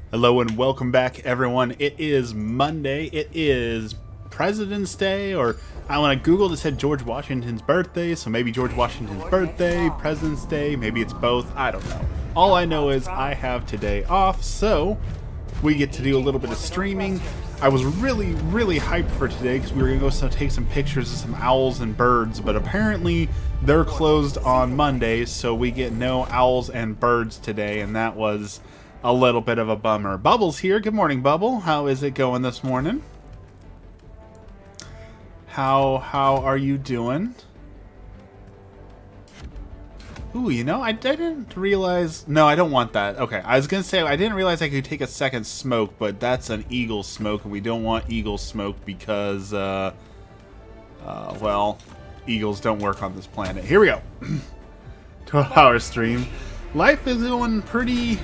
Hello and welcome back, everyone. It is Monday. It is President's Day, or I want to Google that said George Washington's birthday, so maybe George Washington's birthday, President's Day, maybe it's both. I don't know. All I know is I have today off, so we get to do a little bit of streaming. I was really hyped for today because we were going to go take some pictures of some owls and birds, but apparently they're closed on Mondays, so we get no owls and birds today, and that was a little bit of a bummer. Bubble's here. Good morning, Bubble. How is it going this morning? How are you doing? Ooh, you know, I didn't realize... No, I don't want that. Okay, I was going to say, I didn't realize I could take a second smoke, but that's an eagle smoke, and we don't want eagle smoke because, well, eagles don't work on this planet. Here we go. 12-hour stream. Life is going pretty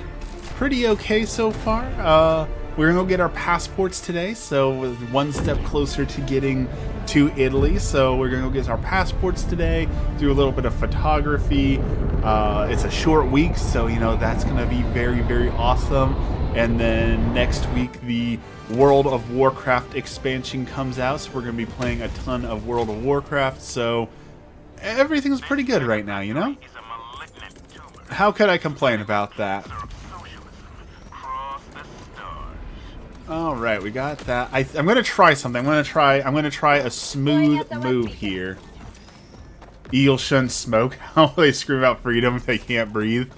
okay so far. We're gonna go get our passports today, so one step closer to getting to Italy. So we're gonna go get our passports today, do a little bit of photography. It's a short week, so you know that's gonna be very awesome. And then next week the World of Warcraft expansion comes out, so we're gonna be playing a ton of World of Warcraft. So everything's pretty good right now, you know. How could I complain about that? All right, we got that. I'm gonna try something. I'm gonna try a smooth move here. Eagles shouldn't smoke. How will they scream out freedom if they can't breathe?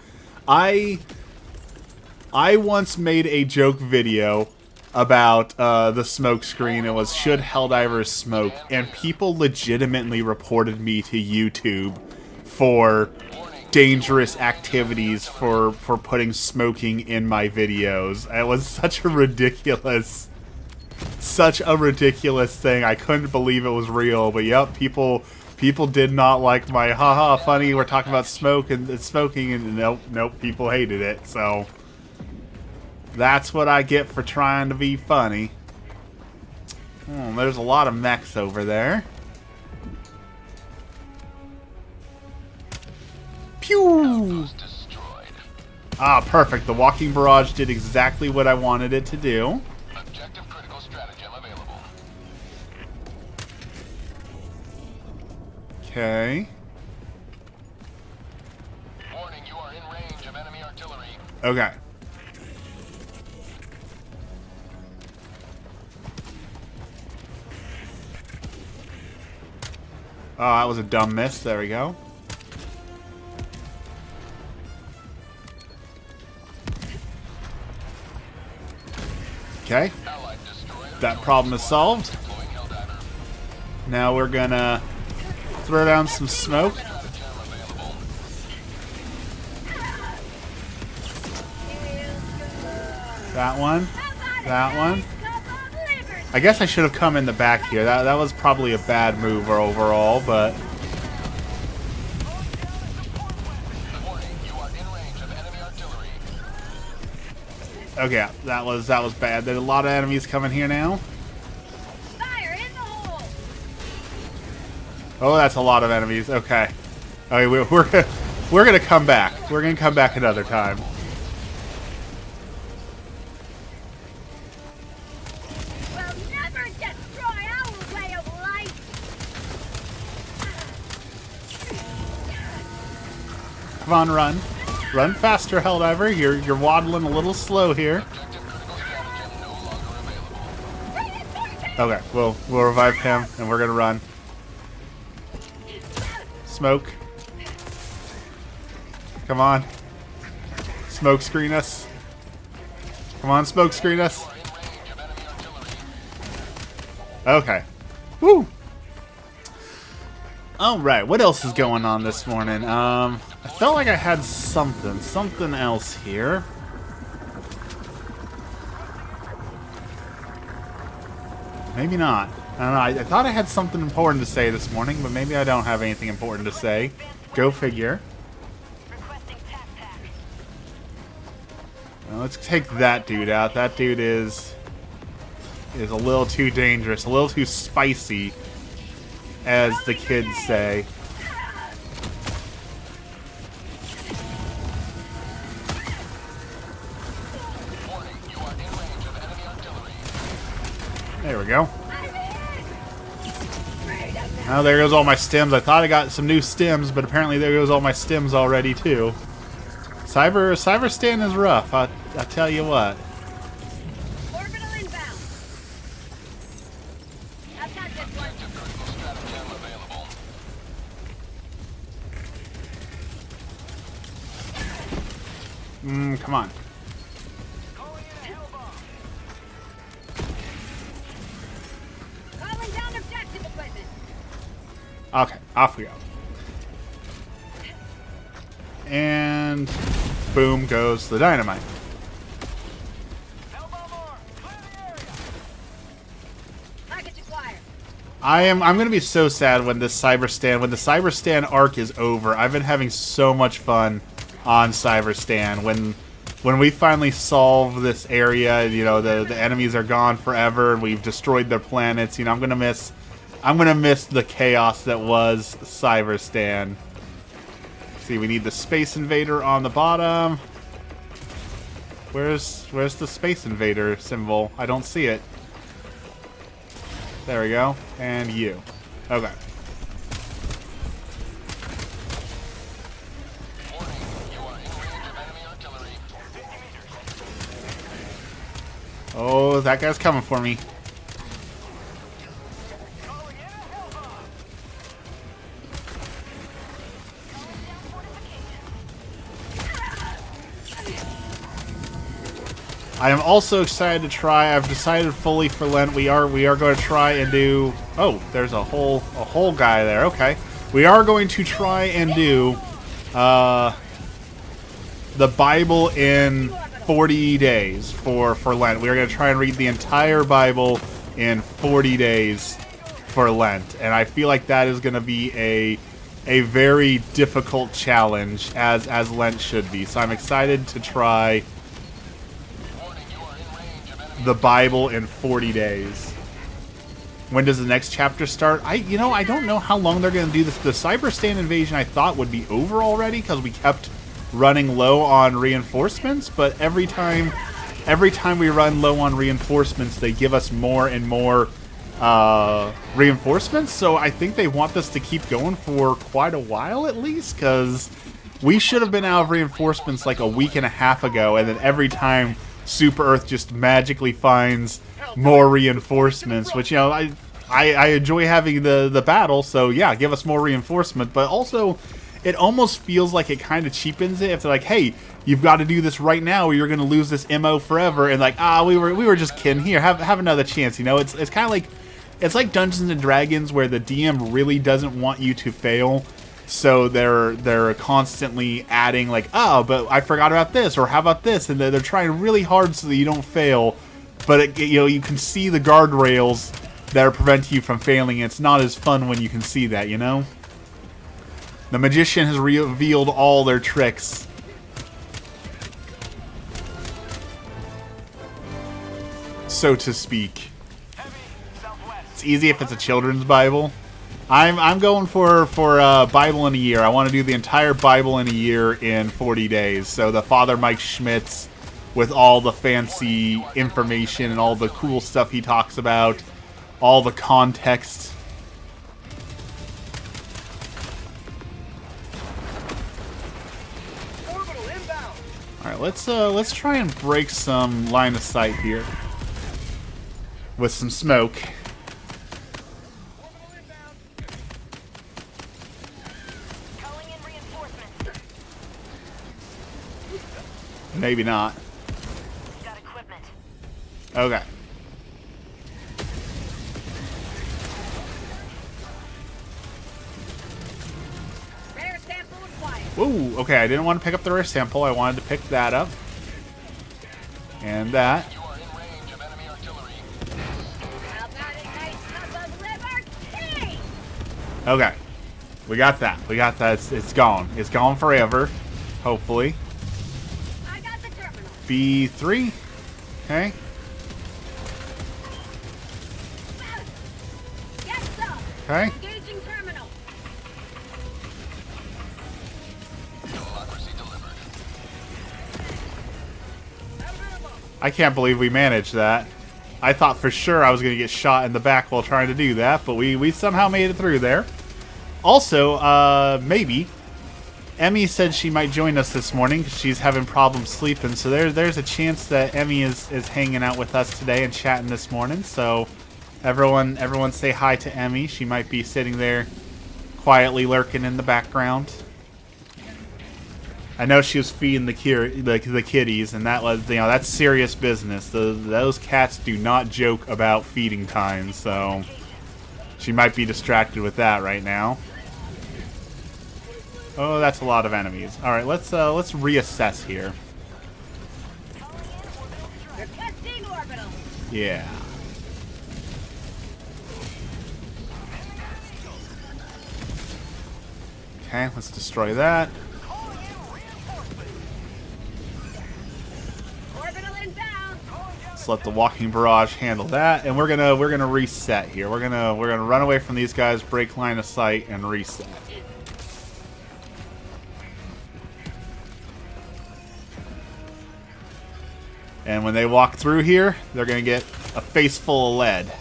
I once made a joke video about the smoke screen. It was should Helldivers smoke, and people legitimately reported me to YouTube for dangerous activities for putting smoking in my videos. It was such a ridiculous thing. I couldn't believe it was real, but yep, people did not like my haha funny we're talking about smoke and smoking, and nope, people hated it. So that's what I get for trying to be funny. Oh, there's a lot of mechs over there. Pew! Ah, perfect. The walking barrage did exactly what I wanted it to do. Objective critical stratagem available. Okay. Warning, you are in range of enemy artillery. Okay. Oh, that was a dumb miss. There we go. Okay, that problem is solved. Now we're gonna throw down some smoke. That one. That one. I guess I should have come in the back here. That was probably a bad move overall, but... Okay, that was bad. There's a lot of enemies coming here now. Fire in the hole. Oh, that's a lot of enemies. Okay. Okay, we're gonna come back. We're gonna come back another time. We'll never destroy our way of life. Come on, run. Run faster, Helldiver. You're waddling a little slow here. Okay, we'll revive him, and we're gonna run. Smoke. Come on. Smoke screen us. Come on, smoke screen us. Okay. Woo! Alright, what else is going on this morning? I felt like I had something else here. Maybe not. I don't know, I thought I had something important to say this morning, but maybe I don't have anything important to say. Go figure. Well, let's take that dude out. That dude is a little too dangerous, a little too spicy, as the kids say. Warning, you There we go. I'm in! Freedom Oh, there goes all my stems. I thought I got some new stems, but apparently there goes all my stems already too. Cyber stand is rough. I tell you what. Orbital inbound. I've got this one. Objective critical stratagem available. Come on. Calling down objective equipment. Okay, off we go. And boom goes the dynamite. Package acquired. I'm gonna be so sad when the cyber stand arc is over. I've been having so much fun on Cyberstan. When we finally solve this area, you know, the enemies are gone forever and we've destroyed their planets, you know, I'm gonna miss the chaos that was Cyberstan. See, we need the Space Invader on the bottom. Where's the Space Invader symbol? I don't see it. There we go. And you. Okay. Warning, you are in range of enemy artillery. Oh, that guy's coming for me. I am also excited to try. I've decided fully for Lent. We are going to try and do. Oh, there's a whole guy there. Okay, we are going to try and do the Bible in 40 days for Lent. We are going to try and read the entire Bible in 40 days for Lent, and I feel like that is going to be a very difficult challenge, as Lent should be. So I'm excited to try the Bible in 40 days. When does the next chapter start? I don't know how long they're going to do this. The Cyberstan invasion I thought would be over already because we kept running low on reinforcements, but every time we run low on reinforcements, they give us more and more reinforcements. So I think they want this to keep going for quite a while at least, because we should have been out of reinforcements like a week and a half ago, and then every time Super Earth just magically finds more reinforcements, which, you know, I enjoy having the battle, so yeah, give us more reinforcement, but also it almost feels like it kind of cheapens it if they're like, hey, you've got to do this right now or you're going to lose this MO forever, and like, we were just kidding, here, have another chance, you know. It's kind of like, it's like Dungeons and Dragons where the DM really doesn't want you to fail. So they're constantly adding like, oh, but I forgot about this, or how about this, and they're trying really hard so that you don't fail. But you can see the guardrails that are preventing you from failing. It's not as fun when you can see that, you know. The magician has revealed all their tricks. So to speak. It's easy if it's a children's Bible. I'm going for Bible in a year. I want to do the entire Bible in a year in 40 days. So the Father Mike Schmitz with all the fancy information and all the cool stuff he talks about, all the context. All right, let's try and break some line of sight here with some smoke. Maybe not. Got equipment. Okay. Rare sample acquired. Whoa, okay, I didn't want to pick up the rare sample. I wanted to pick that up. And that. You are in range of enemy artillery. How about a nice cup of liberty? Okay. We got that. We got that. It's gone. It's gone forever. Hopefully. I got the terminal. B3. Okay. Yes, sir. Okay. Engaging terminal. Democracy delivered. I can't believe we managed that. I thought for sure I was going to get shot in the back while trying to do that, but we somehow made it through there. Also, maybe, Emmy said she might join us this morning because she's having problems sleeping. So there's a chance that Emmy is hanging out with us today and chatting this morning. So everyone say hi to Emmy. She might be sitting there quietly lurking in the background. I know she was feeding the kitties, and that was, that's serious business. Those cats do not joke about feeding time, so she might be distracted with that right now. Oh, that's a lot of enemies. All right, let's reassess here. Requesting orbital. Yeah. Okay, let's destroy that. Orbital inbound. Let's let the walking barrage handle that, and we're gonna reset here. We're gonna run away from these guys, break line of sight, and reset. And when they walk through here, they're gonna get a face full of lead.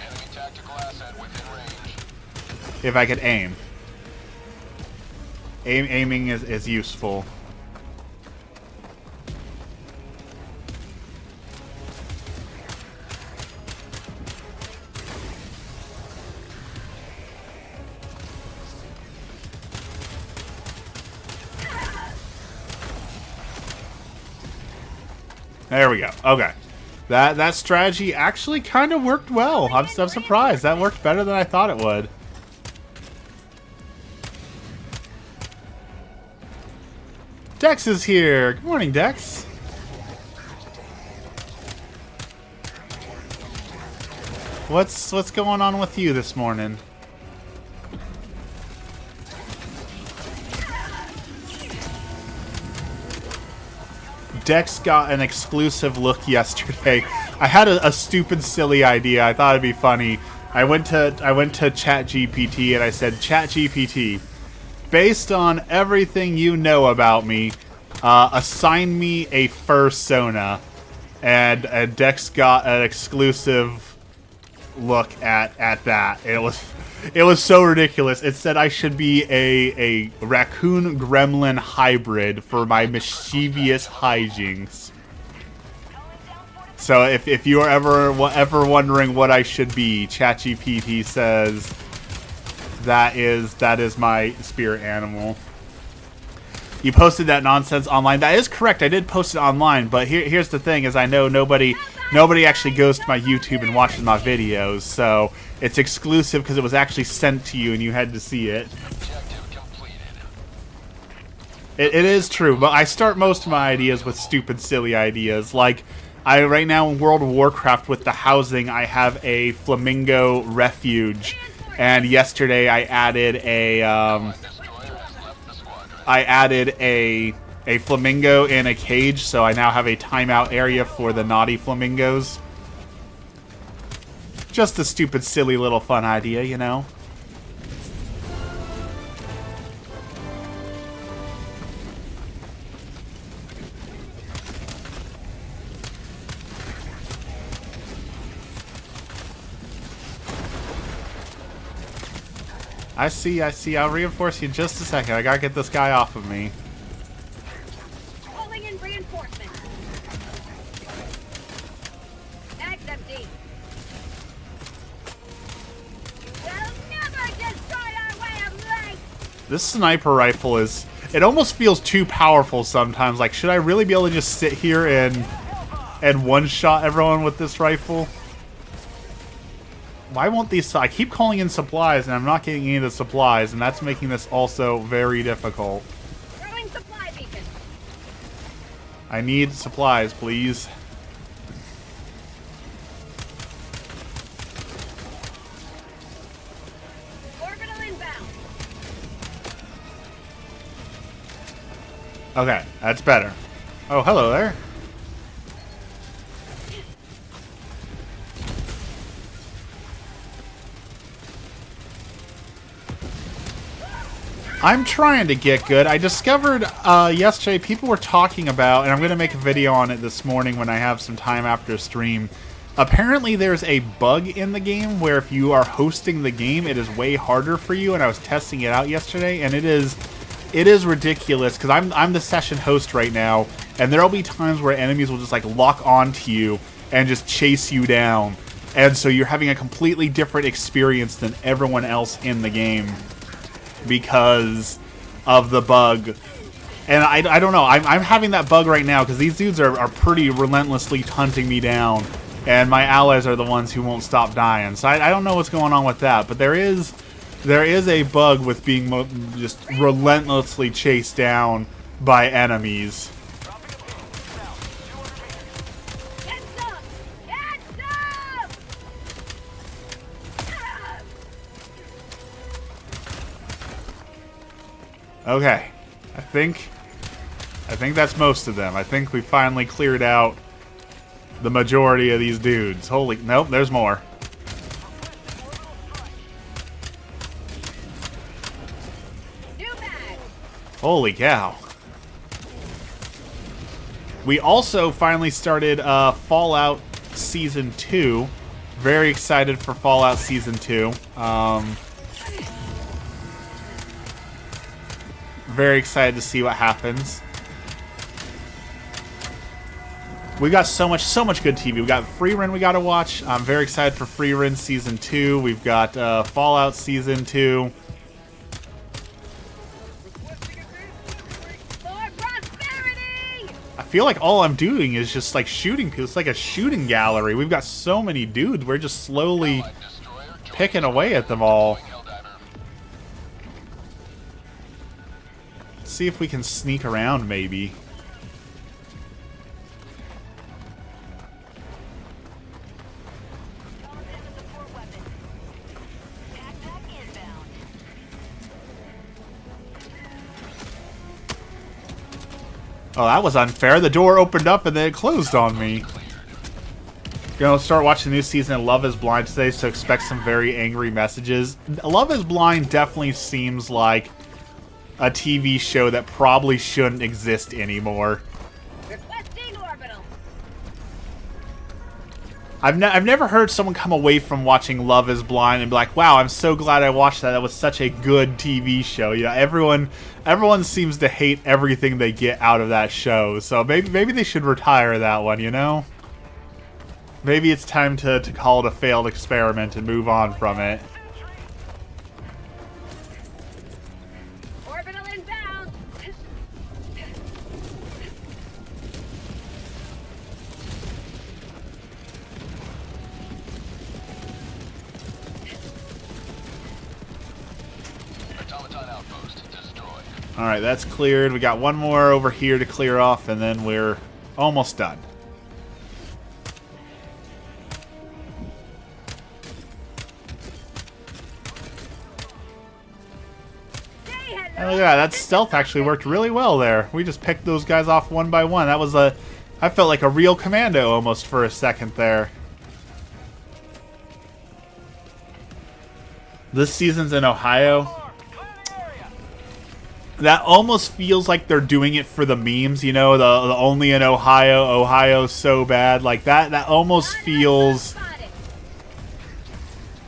Enemy tactical asset within range. If I could aim. Aiming is useful. There we go. Okay. That strategy actually kind of worked well. I'm surprised. That worked better than I thought it would. Dex is here. Good morning, Dex. What's going on with you this morning? Dex got an exclusive look yesterday. I had a stupid, silly idea. I thought it'd be funny. I went to ChatGPT and I said, ChatGPT, based on everything you know about me, assign me a fursona. And Dex got an exclusive look at that. It was so ridiculous. It said I should be a raccoon gremlin hybrid for my mischievous hijinks. So if you are ever wondering what I should be, ChatGPT says that is my spirit animal. You posted that nonsense online. That is correct. I did post it online, but here's the thing: is I know nobody actually goes to my YouTube and watches my videos, so it's exclusive because it was actually sent to you and you had to see it. Objective completed. It is true, but I start most of my ideas with stupid, silly ideas. Like, right now in World of Warcraft with the housing, I have a flamingo refuge, and yesterday I added Destroyer has left the squadron. I added a flamingo in a cage, so I now have a timeout area for the naughty flamingos. Just a stupid, silly little fun idea, you know? I see. I'll reinforce you in just a second. I gotta get this guy off of me. Calling in reinforcements. Eggs empty. We'll never destroy our way of life. This sniper rifle it almost feels too powerful sometimes. Like, should I really be able to just sit here and one-shot everyone with this rifle? Why won't these... I keep calling in supplies, and I'm not getting any of the supplies, and that's making this also very difficult. Throwing supply beacon. I need supplies, please. Orbital inbound. Okay, that's better. Oh, hello there. I'm trying to get good. I discovered yesterday people were talking about, and I'm going to make a video on it this morning when I have some time after stream. Apparently there's a bug in the game where if you are hosting the game, it is way harder for you, and I was testing it out yesterday, and it is ridiculous, because I'm the session host right now, and there'll be times where enemies will just like lock onto you and just chase you down, and so you're having a completely different experience than everyone else in the game because of the bug. And I don't know, I'm having that bug right now because these dudes are pretty relentlessly hunting me down, and my allies are the ones who won't stop dying. So I don't know what's going on with that, but there is a bug with being just relentlessly chased down by enemies. Get some! Get some! Okay, I think that's most of them. I think we finally cleared out the majority of these dudes. Holy, nope, there's more. New bag! Holy cow. We also finally started Fallout Season 2. Very excited for Fallout Season 2. Very excited to see what happens. We got so much good TV. We got Freerun we gotta watch. I'm very excited for Freerun Season 2. We've got Fallout Season 2. For prosperity! I feel like all I'm doing is just like shooting people. It's like a shooting gallery. We've got so many dudes. We're just slowly Allied destroyer joins picking away at them all. Helldiver. Let's see if we can sneak around maybe. Oh, that was unfair. The door opened up and then it closed on me. Gonna start watching the new season of Love is Blind today, so expect some very angry messages. Love is Blind definitely seems like a TV show that probably shouldn't exist anymore. Requesting orbital! I've never heard someone come away from watching Love is Blind and be like, wow, I'm so glad I watched that. That was such a good TV show. You know, everyone seems to hate everything they get out of that show. So maybe they should retire that one, you know? Maybe it's time to call it a failed experiment and move on from it. Orbital inbound! Automaton outpost destroyed. Alright, that's cleared. We got one more over here to clear off, and then we're almost done. Say hello! And look at that, that stealth actually worked really well there. We just picked those guys off one by one. That was I felt like a real commando almost for a second there. This season's in Ohio. That almost feels like they're doing it for the memes, you know, the only in Ohio, Ohio's so bad. Like that almost feels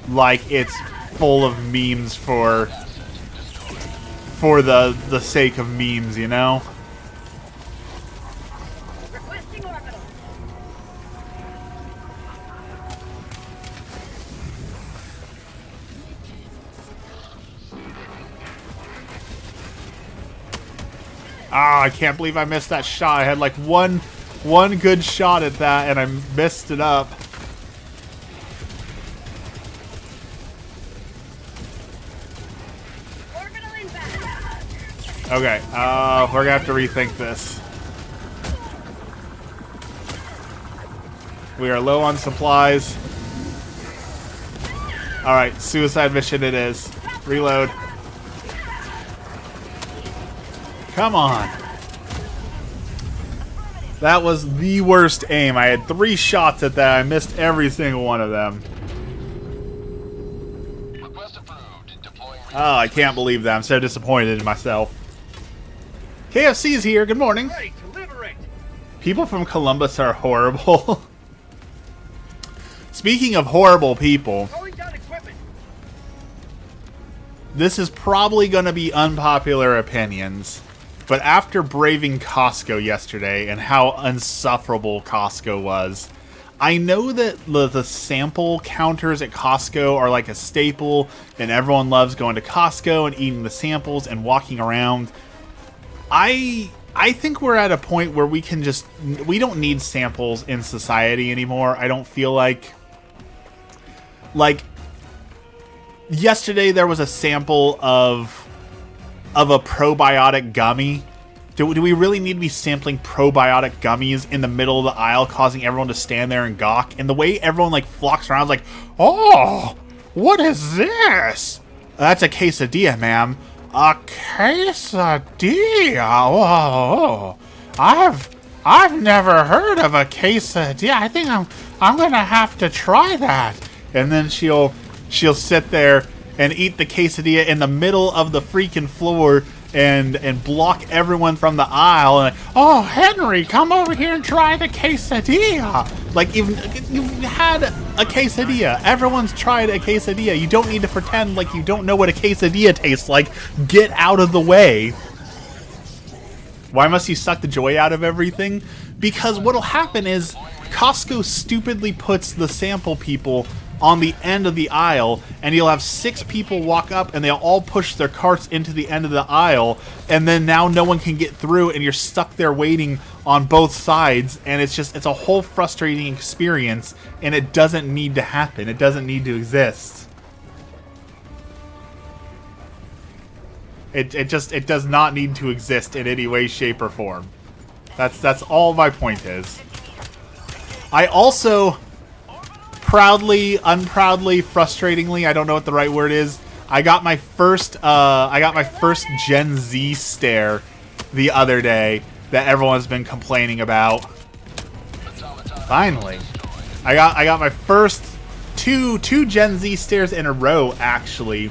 like it's full of memes for the sake of memes, you know? Requesting orbital! Ah, I can't believe I missed that shot. I had like one good shot at that and I messed it up. Orbital inbound! Okay, we're gonna have to rethink this. We are low on supplies. Alright, suicide mission it is. Reload. Come on. That was the worst aim. I had 3 shots at that. I missed every single one of them. Request approved. Deploying Oh, I can't believe that. I'm so disappointed in myself. KFC is here. Good morning. Ready to liberate. People from Columbus are horrible. Speaking of horrible people, Calling down equipment. this is probably going to be unpopular opinions, but after braving Costco yesterday and how insufferable Costco was, I know that the sample counters at Costco are like a staple, and everyone loves going to Costco and eating the samples and walking around. I think we're at a point where we don't need samples in society anymore. I don't feel like yesterday there was a sample of a probiotic gummy. Do we really need to be sampling probiotic gummies in the middle of the aisle, causing everyone to stand there and gawk? And the way everyone like flocks around, like, oh, what is this? That's a quesadilla, ma'am. A quesadilla? Whoa, I've never heard of a quesadilla. I think I'm gonna have to try that. And then she'll sit there and eat the quesadilla in the middle of the freaking floor and block everyone from the aisle. And oh, Henry, come over here and try the quesadilla. Like, you've had a quesadilla. Everyone's tried a quesadilla. You don't need to pretend like you don't know what a quesadilla tastes like. Get out of the way. Why must you suck the joy out of everything? Because what'll happen is Costco stupidly puts the sample people on the end of the aisle, and you'll have 6 people walk up and they'll all push their carts into the end of the aisle, and then now no one can get through and you're stuck there waiting on both sides, and it's a whole frustrating experience, and it doesn't need to happen. It doesn't need to exist. It does not need to exist in any way, shape, or form. That's all my point is. I also proudly, unproudly, frustratingly, I don't know what the right word is, I got my first Gen Z stare the other day that everyone's been complaining about. Finally. I got my first two Gen Z stares in a row, actually.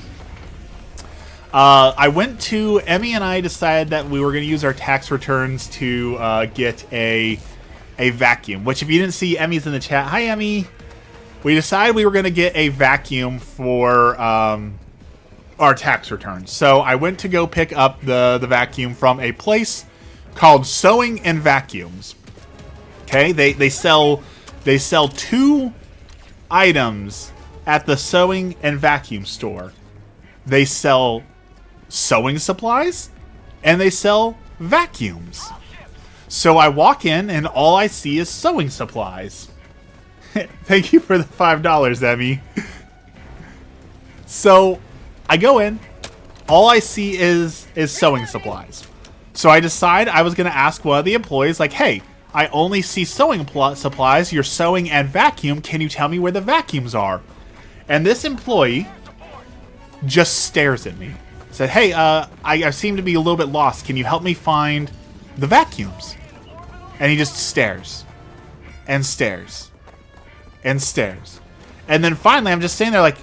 Emmy and I decided that we were going to use our tax returns to get a vacuum, which if you didn't see, Emmy's in the chat. Hi, Emmy. We decided we were going to get a vacuum for our tax returns. So I went to go pick up the vacuum from a place called Sewing and Vacuums. Okay, they sell 2 items at the Sewing and Vacuum store. They sell sewing supplies and they sell vacuums. So I walk in and all I see is sewing supplies. Thank you for the $5, Emmy. So I go in, all I see is sewing supplies. So I decide I was going to ask one of the employees, like, hey, I only see sewing supplies. You're sewing and vacuum. Can you tell me where the vacuums are? And this employee just stares at me. Said, hey, I seem to be a little bit lost. Can you help me find the vacuums? And he just stares and stares and stares. And then finally, I'm just sitting there like,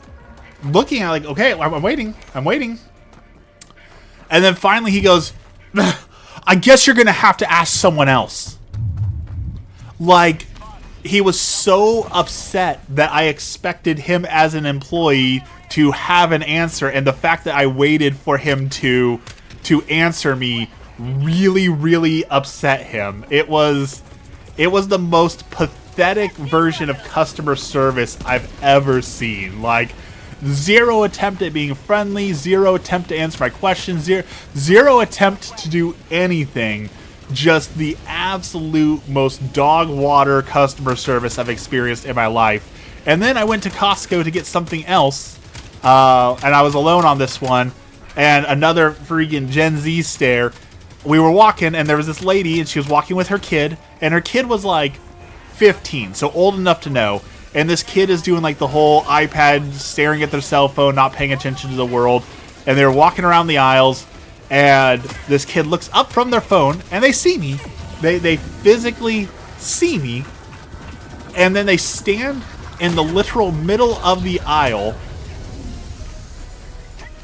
looking at like, okay, I'm waiting. And then finally he goes, I guess you're going to have to ask someone else. Like, he was so upset that I expected him as an employee to have an answer, and the fact that I waited for him to answer me really, really upset him. It was the most pathetic version of customer service I've ever seen. Like, zero attempt at being friendly, zero attempt to answer my questions, zero attempt to do anything. Just the absolute most dog water customer service I've experienced in my life. And then I went to Costco to get something else, and I was alone on this one, and another freaking Gen Z stare. We were walking, and there was this lady, and she was walking with her kid, and her kid was like 15, so old enough to know. And this kid is doing like the whole iPad, staring at their cell phone, not paying attention to the world. And they were walking around the aisles, and this kid looks up from their phone, and they see me. They physically see me, and then they stand in the literal middle of the aisle,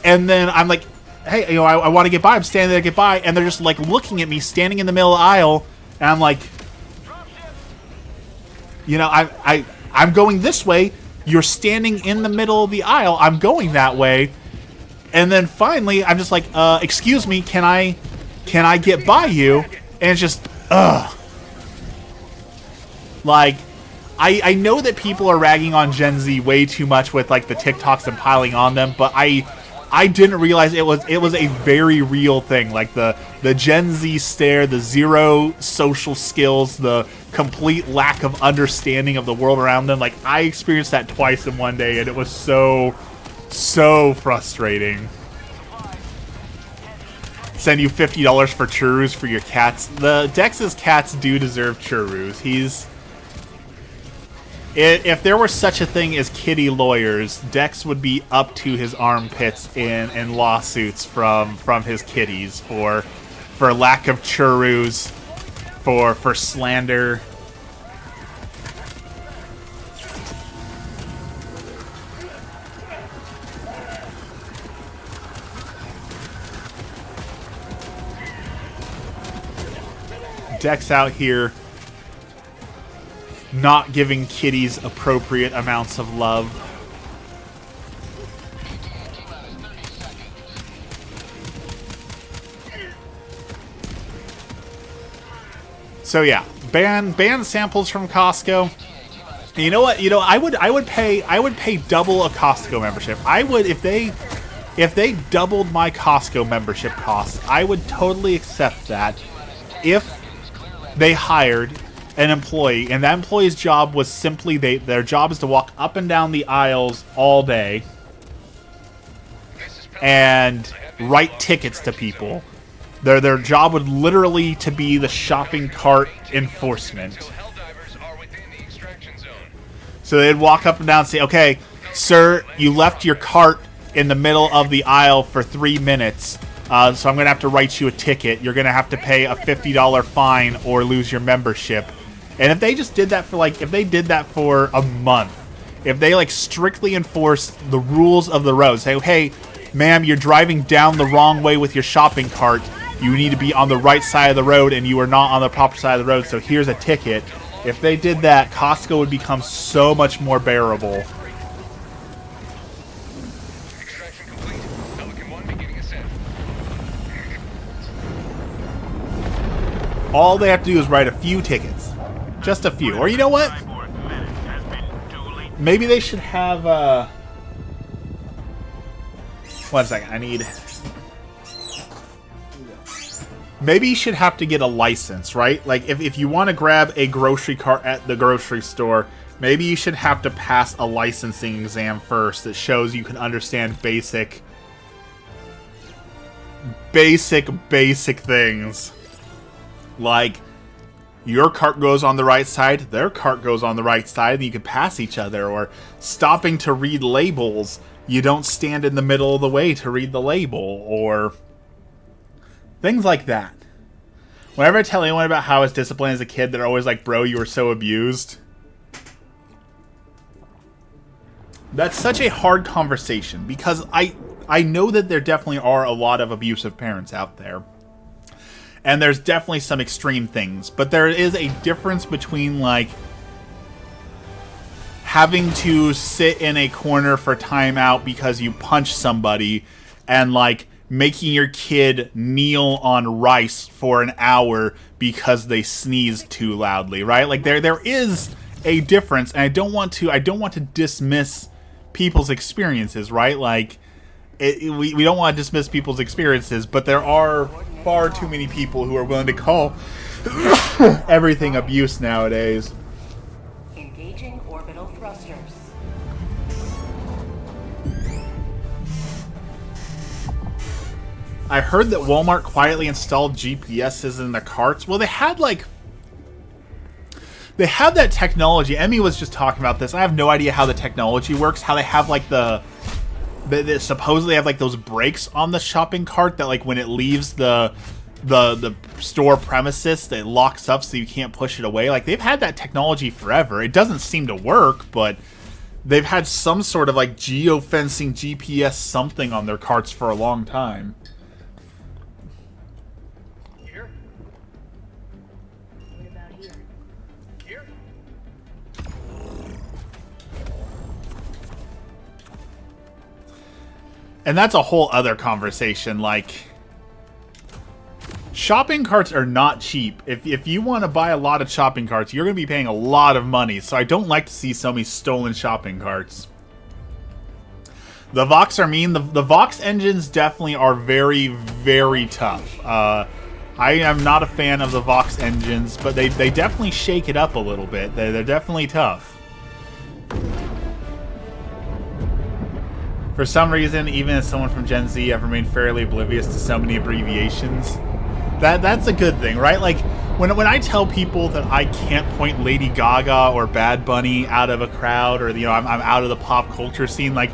And then I'm like, hey, I want to get by. I'm standing there to get by, and they're just like looking at me, standing in the middle of the aisle, and I'm like, I'm going this way. You're standing in the middle of the aisle. I'm going that way. And then finally, I'm just like, excuse me, can I get by you? And it's just, like, I know that people are ragging on Gen Z way too much with like the TikToks and piling on them, but I didn't realize it was a very real thing. Like the Gen Z stare, the zero social skills, the complete lack of understanding of the world around them. Like, I experienced that twice in one day, and it was so frustrating. Send you $50 for churros for your cats. The Dex's cats do deserve churros. If there were such a thing as kitty lawyers, Dex would be up to his armpits in lawsuits from his kitties for lack of churros, for slander. Dex out here not giving kitties appropriate amounts of love. So yeah, ban samples from Costco. And you know what? I would pay double a Costco membership. I would if they doubled my Costco membership costs. I would totally accept that if they hired an employee, and that employee's job was simply their job is to walk up and down the aisles all day and write tickets to people. Their job would literally to be the shopping cart enforcement. Helldivers are within the extraction zone. So they'd walk up and down and say, "Okay, sir, you left your cart in the middle of the aisle for 3 minutes. So I'm going to have to write you a ticket. You're going to have to pay a $50 fine or lose your membership." And if they just did that if they did that for a month, if they like strictly enforced the rules of the road, say, "Hey, ma'am, you're driving down the wrong way with your shopping cart. You need to be on the right side of the road, and you are not on the proper side of the road, so here's a ticket." If they did that, Costco would become so much more bearable. Extraction complete. Pelican 1 beginning ascent. All they have to do is write a few tickets. Just a few. Or you know what? Maybe they should have, 1 second, I need... Maybe you should have to get a license, right? Like, if you want to grab a grocery cart at the grocery store, maybe you should have to pass a licensing exam first that shows you can understand basic things. Like, your cart goes on the right side, their cart goes on the right side, and you can pass each other. Or stopping to read labels, you don't stand in the middle of the way to read the label, or things like that. Whenever I tell anyone about how I was disciplined as a kid, they're always like, "Bro, you were so abused." That's such a hard conversation, because I know that there definitely are a lot of abusive parents out there. And there's definitely some extreme things. But there is a difference between, like, having to sit in a corner for timeout because you punched somebody, and, like, making your kid kneel on rice for an hour because they sneezed too loudly, right? Like, there is a difference, and I don't want to dismiss people's experiences, right? Like, we don't want to dismiss people's experiences, but there are far too many people who are willing to call everything abuse nowadays. Engaging orbital thrusters. I heard that Walmart quietly installed GPSs in the carts. Well, they had that technology. Emmy was just talking about this. I have no idea how the technology works. How they have like they supposedly have like those brakes on the shopping cart that, like, when it leaves the store premises, it locks up so you can't push it away. Like, they've had that technology forever. It doesn't seem to work, but they've had some sort of like geofencing GPS something on their carts for a long time. Here? What about here? Here? And that's a whole other conversation. Like, shopping carts are not cheap. If you want to buy a lot of shopping carts, you're going to be paying a lot of money. So I don't like to see so many stolen shopping carts. The Vox are mean. The Vox engines definitely are very, very tough. I am not a fan of the Vox engines, but they definitely shake it up a little bit. They're definitely tough. For some reason, even as someone from Gen Z, I've remained fairly oblivious to so many abbreviations. That's a good thing, right? Like, when I tell people that I can't point Lady Gaga or Bad Bunny out of a crowd, or, you know, I'm out of the pop culture scene, like,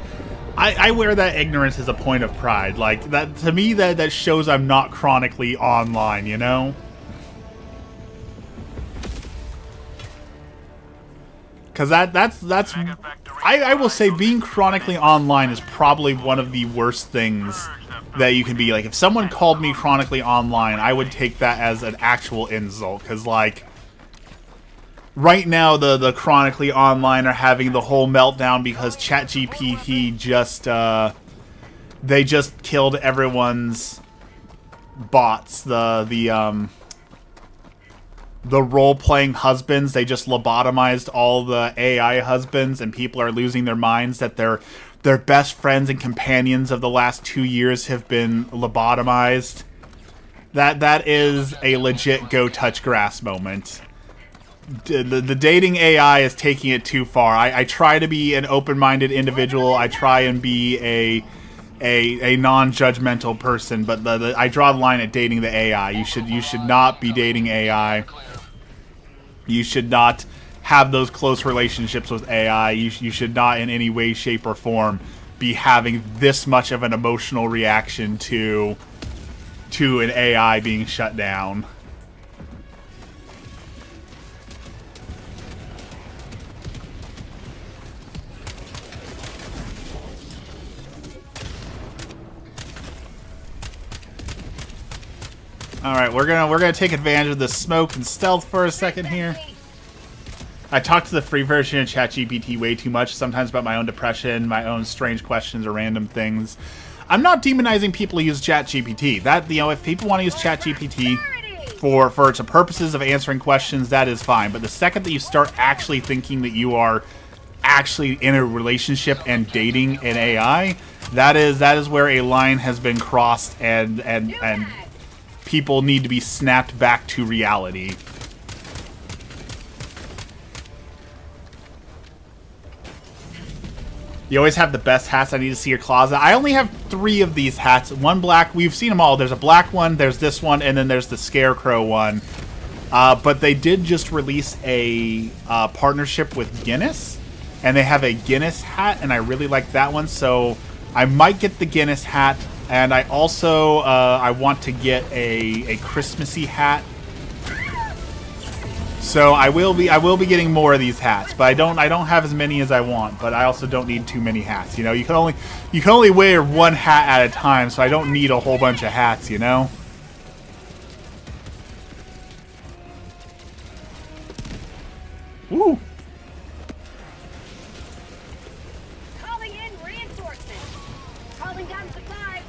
I wear that ignorance as a point of pride. Like, that to me, that shows I'm not chronically online, you know? Because that's I will say being chronically online is probably one of the worst things that you can be. Like, if someone called me chronically online, I would take that as an actual insult. Because, like, right now the chronically online are having the whole meltdown because ChatGPT just they just killed everyone's bots. The role-playing husbands, they just lobotomized all the AI husbands, and people are losing their minds that their best friends and companions of the last 2 years have been lobotomized. That is a legit go touch grass moment. The dating AI is taking it too far. I try to be an open-minded individual. I try and be a non-judgmental person, but I draw the line at dating the AI. You should not be dating AI. You should not have those close relationships with AI. You should not in any way, shape, or form be having this much of an emotional reaction to an AI being shut down. Alright, we're gonna take advantage of the smoke and stealth for a second here. I talk to the free version of ChatGPT way too much, sometimes about my own depression, my own strange questions or random things. I'm not demonizing people who use ChatGPT. That, you know, if people want to use ChatGPT for its purposes of answering questions, that is fine. But the second that you start actually thinking that you are actually in a relationship and dating an AI, that is where a line has been crossed, and people need to be snapped back to reality. You always have the best hats. I need to see your closet. I only have 3 of these hats. One black. We've seen them all. There's a black one, there's this one, and then there's the Scarecrow one. But they did just release a partnership with Guinness, and they have a Guinness hat, and I really like that one, so I might get the Guinness hat. And I also I want to get a Christmassy hat. So I will be getting more of these hats, but I don't have as many as I want, but I also don't need too many hats. You know, you can only wear one hat at a time, so I don't need a whole bunch of hats, you know? Woo! Calling in reinforcements. Calling down supplies.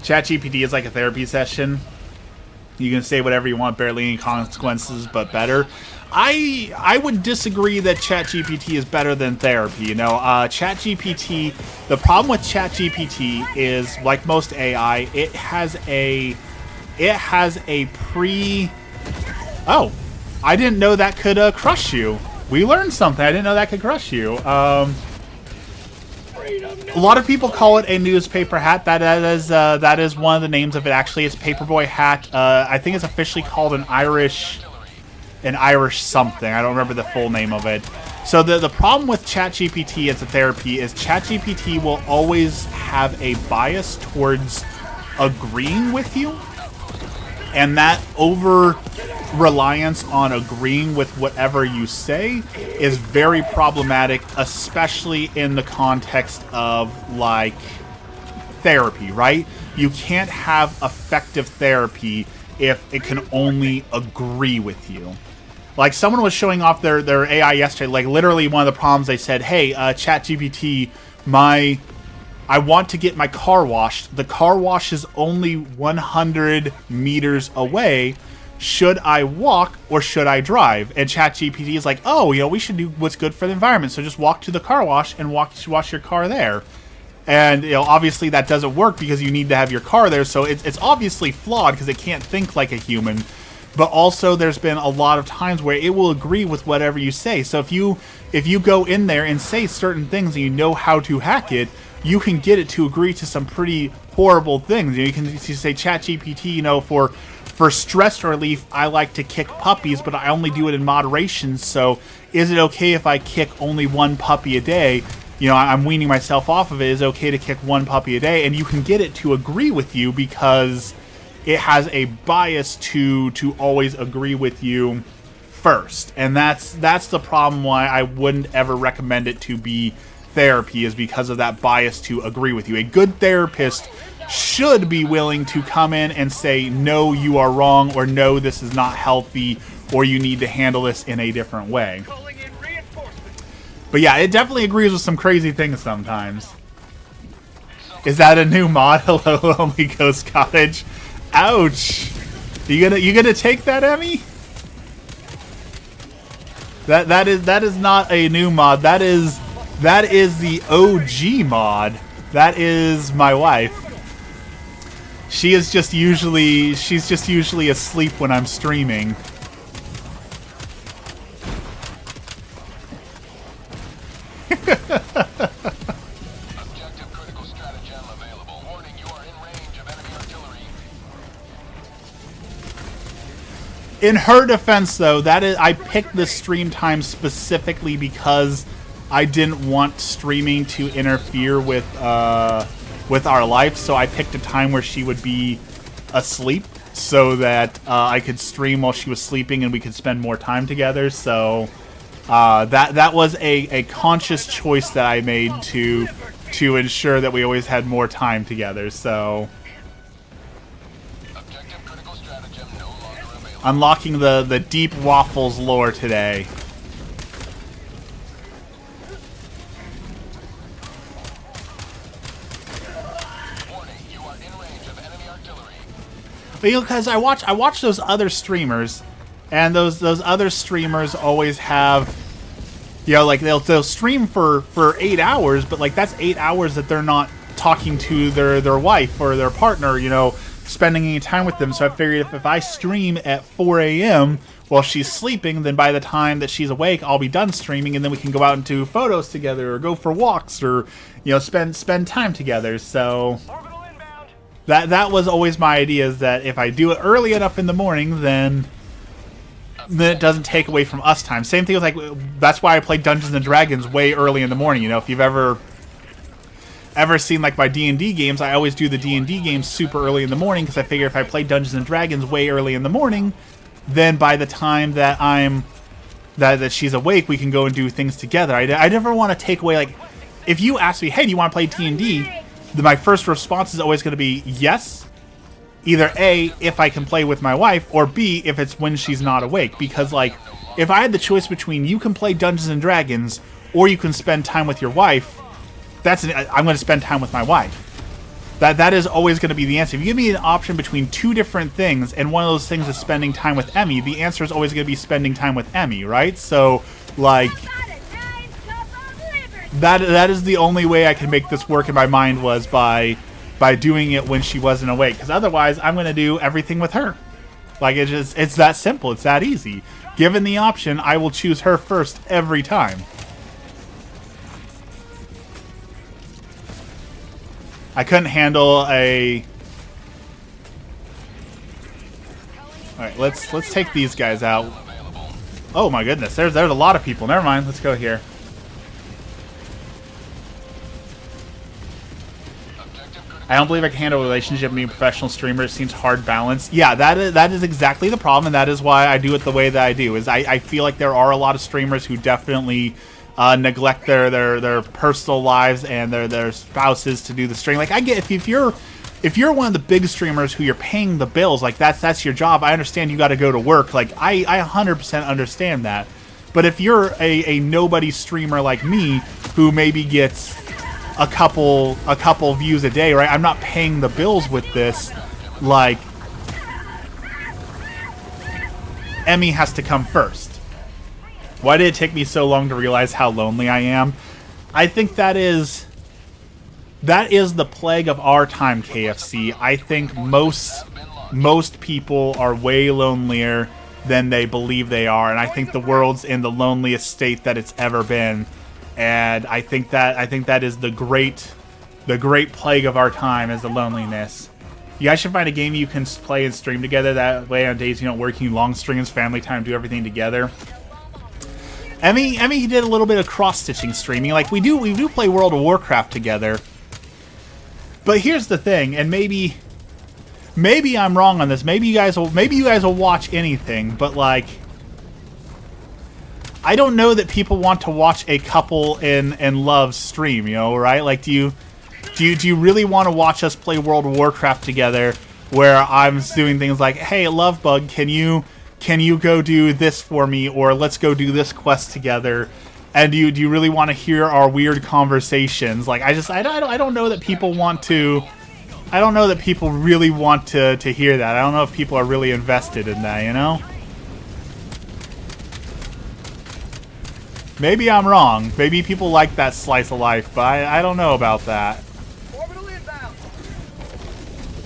ChatGPT is like a therapy session. You can say whatever you want, barely any consequences, but better. I would disagree that ChatGPT is better than therapy. You know, ChatGPT. The problem with ChatGPT is, like most AI, it has a pre. Oh, I didn't know that could crush you. We learned something. I didn't know that could crush you. A lot of people call it a newspaper hat. That is one of the names of it. Actually, it's a paperboy hat. I think it's officially called an Irish something. I don't remember the full name of it. So the problem with ChatGPT as a therapy is ChatGPT will always have a bias towards agreeing with you, and that reliance on agreeing with whatever you say is very problematic, especially in the context of, like, therapy, right? You can't have effective therapy if it can only agree with you. Like, someone was showing off their AI yesterday, like, literally one of the problems they said, hey, ChatGPT, I want to get my car washed. The car wash is only 100 meters away. Should I walk or should I drive? And ChatGPT is like, oh, you know, we should do what's good for the environment. So just walk to the car wash and wash your car there. And, you know, obviously that doesn't work because you need to have your car there. So it's obviously flawed because it can't think like a human. But also there's been a lot of times where it will agree with whatever you say. So if you go in there and say certain things and you know how to hack it, you can get it to agree to some pretty horrible things. You can say, ChatGPT, you know, for stress relief, I like to kick puppies, but I only do it in moderation. So is it okay if I kick only one puppy a day? You know, I'm weaning myself off of it. Is it okay to kick one puppy a day? And you can get it to agree with you because it has a bias to always agree with you first. And that's the problem why I wouldn't ever recommend it to be therapy, is because of that bias to agree with you. A good therapist should be willing to come in and say, no, you are wrong, or no, this is not healthy, or you need to handle this in a different way. But yeah, it definitely agrees with some crazy things sometimes. Is that a new mod? Hello, Lonely Ghost Cottage. Ouch. You gonna take that, Emmy? That is not a new mod. That is the OG mod. That is my wife. She's just usually asleep when I'm streaming. Objective critical stratagem available. Warning, you are in range of enemy artillery. In her defense, though, I picked this stream time specifically because I didn't want streaming to interfere with our life, so I picked a time where she would be asleep so that I could stream while she was sleeping and we could spend more time together. So that was a conscious choice that I made to ensure that we always had more time together. So Objective critical stratagem no longer available. unlocking the Deep Waffles lore today. Warning, you are in range of enemy artillery. But, you know, because I watch those other streamers, and those other streamers always have, you know, like they'll stream for 8 hours, but like that's 8 hours that they're not talking to their wife or their partner, you know, spending any time with them. So I figured if I stream at 4 a.m. while she's sleeping, then by the time that she's awake, I'll be done streaming, and then we can go out and do photos together or go for walks or, you know, spend time together. So that was always my idea, is that if I do it early enough in the morning, then it doesn't take away from us time. Same thing with, like, that's why I play Dungeons and Dragons way early in the morning. You know, if you've ever seen like my D&D games, I always do the D&D games super early in the morning because I figure if I play Dungeons and Dragons way early in the morning, then by the time that that she's awake, we can go and do things together. I never want to take away, like, if you ask me, hey, do you want to play D&D? My first response is always going to be yes. Either A, if I can play with my wife, or B, if it's when she's not awake. Because, like, if I had the choice between you can play Dungeons and Dragons or you can spend time with your wife, I'm going to spend time with my wife. That is always going to be the answer. If you give me an option between two different things, and one of those things is spending time with Emmy, the answer is always going to be spending time with Emmy, right? So, like, that is the only way I can make this work in my mind, was by doing it when she wasn't awake. Because otherwise, I'm going to do everything with her. Like, it's that simple. It's that easy. Given the option, I will choose her first every time. I couldn't handle a... Alright, let's take these guys out. Oh my goodness, there's a lot of people. Never mind, let's go here. Objective critical I don't believe I can handle a relationship being a professional streamer. It seems hard balanced. Yeah, that is exactly the problem, and that is why I do it the way that I do. Is I feel like there are a lot of streamers who definitely neglect their personal lives and their spouses to do the stream. Like I get if you're one of the big streamers who you're paying the bills, like that's your job. I understand you got to go to work. Like I 100% understand that. But if you're a nobody streamer like me who maybe gets a couple views a day, right? I'm not paying the bills with this. Like, Emmy has to come first. Why did it take me so long to realize how lonely I am? I think that is the plague of our time, KFC. I think most people are way lonelier than they believe they are, and I think the world's in the loneliest state that it's ever been. And I think that is the great plague of our time is the loneliness. You guys should find a game you can play and stream together. That way, on days you don't work, you long streams, family time, do everything together. Emmy did a little bit of cross-stitching streaming. Like we do play World of Warcraft together. But here's the thing, and maybe I'm wrong on this. Maybe you guys will watch anything, but like, I don't know that people want to watch a couple in love stream, you know, right? Like, do you really want to watch us play World of Warcraft together, where I'm doing things like, hey, Lovebug, can you go do this for me, or let's go do this quest together? And do you really want to hear our weird conversations? Like, I don't know that people want to. I don't know that people really want to hear that. I don't know if people are really invested in that, you know? Maybe I'm wrong. Maybe people like that slice of life, but I don't know about that.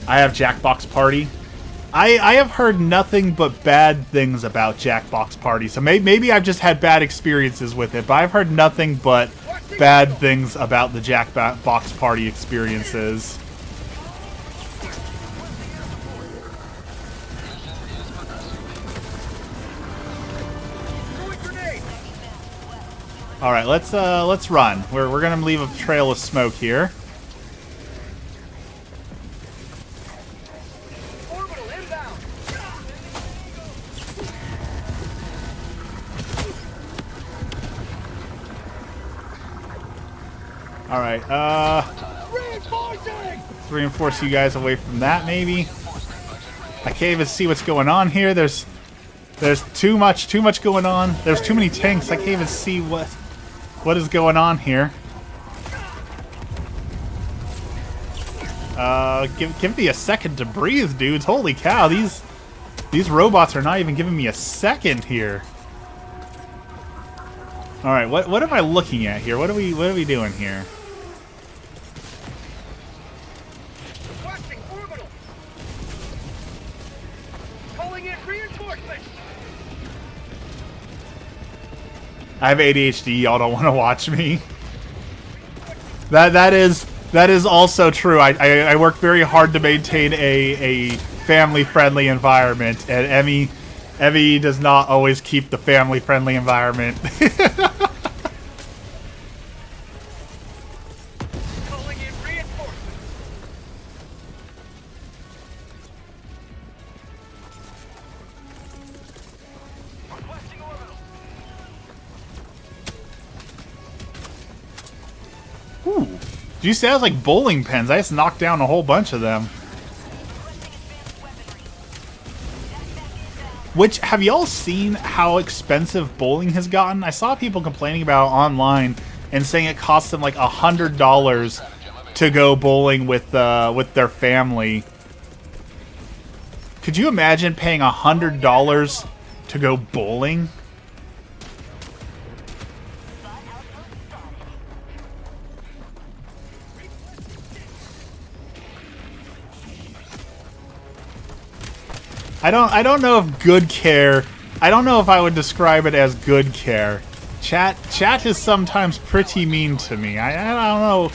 I have Jackbox Party. I have heard nothing but bad things about Jackbox Party, so maybe I've just had bad experiences with it, but I've heard nothing but bad things about the Jackbox Party experiences. All right, let's run. We're gonna leave a trail of smoke here. All right, let's reinforce you guys away from that, maybe. I can't even see what's going on here. There's too much going on. There's too many tanks. I can't even see what is going on here. Give me a second to breathe, dudes. Holy cow, these robots are not even giving me a second here. All right, what am I looking at here? What are we doing here? I have ADHD. Y'all don't want to watch me. That is also true. I work very hard to maintain a family-friendly environment, and Emmy does not always keep the family-friendly environment. Ooh. Did you say that was like bowling pins? I just knocked down a whole bunch of them. Which, have y'all seen how expensive bowling has gotten? I saw people complaining about it online and saying it costs them like $100 to go bowling with their family. Could you imagine paying $100 to go bowling? I don't know if good care. I don't know if I would describe it as good care. Chat is sometimes pretty mean to me. I don't know.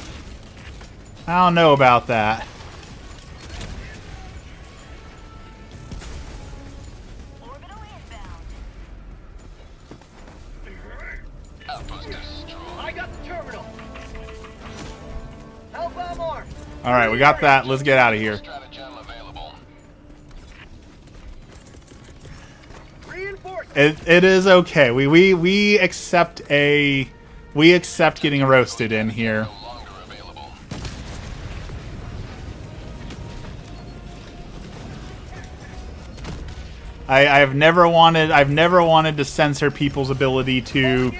I don't know about that. Outpost destroyed. I got the terminal. Hellbound armed. All right, we got that. Let's get out of here. Stratagem available. It is okay. We accept getting roasted in here. No longer available. I've never wanted to censor people's ability to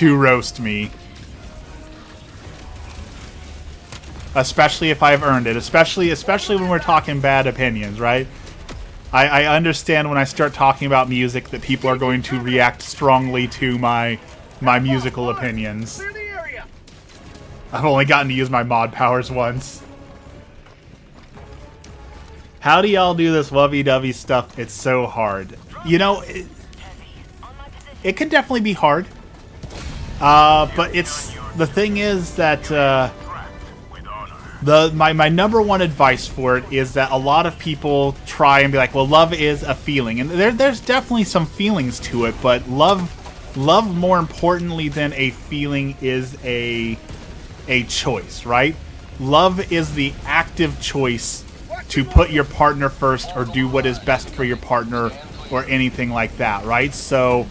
roast me. Especially if I've earned it. Especially when we're talking bad opinions, right? I understand when I start talking about music that people are going to react strongly to my musical opinions. I've only gotten to use my mod powers once. How do y'all do this lovey-dovey stuff? It's so hard. You know, it can definitely be hard. But the thing is that my number one advice for it is that a lot of people try and be like, well, love is a feeling, and there's definitely some feelings to it, but love more importantly than a feeling is a choice, right? Love is the active choice to put your partner first or do what is best for your partner or anything like that, right? So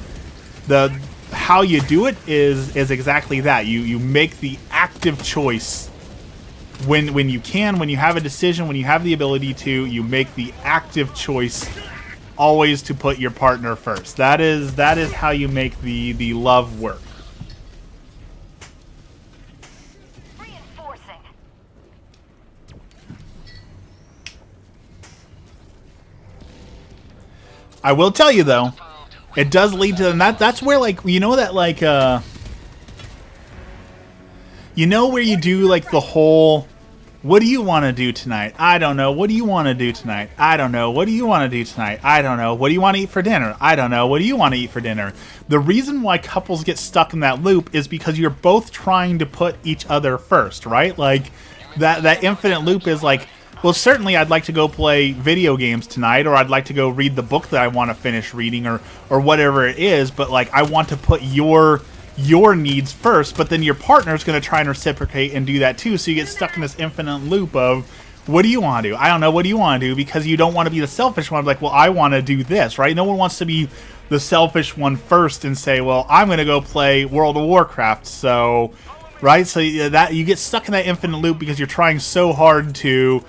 how you do it is exactly that. You make the active choice when you can, when you have a decision, when you have the ability to, you make the active choice always to put your partner first. That is how you make the love work. Reinforcing. I will tell you though, it does lead to, and that's where, like, you know that, like, you know where you do like the whole, what do you want to do tonight? I don't know. What do you want to do tonight? I don't know. What do you want to do tonight? I don't know. What do you want to eat for dinner? I don't know. What do you want to eat for dinner? The reason why couples get stuck in that loop is because you're both trying to put each other first, right? Like that infinite loop is like, well, certainly I'd like to go play video games tonight, or I'd like to go read the book that I want to finish reading, or whatever it is, but like I want to put your needs first, but then your partner's going to try and reciprocate and do that too, so you get stuck in this infinite loop of, what do you want to do? I don't know. What do you want to do? Because you don't want to be the selfish one. Like, well, I want to do this, right? No one wants to be the selfish one first and say, well, I'm going to go play World of Warcraft, so, right? So that you get stuck in that infinite loop because you're trying so hard to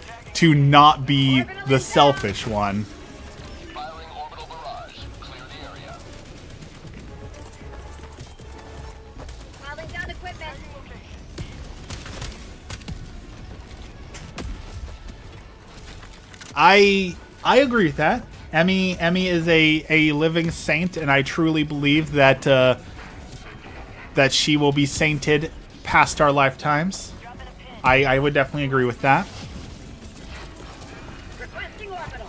not be the selfish one. Firing orbital barrage. Clear the area. Calling down equipment. I agree with that. Emmy is a living saint, and I truly believe that that she will be sainted past our lifetimes. I would definitely agree with that. Requesting orbital.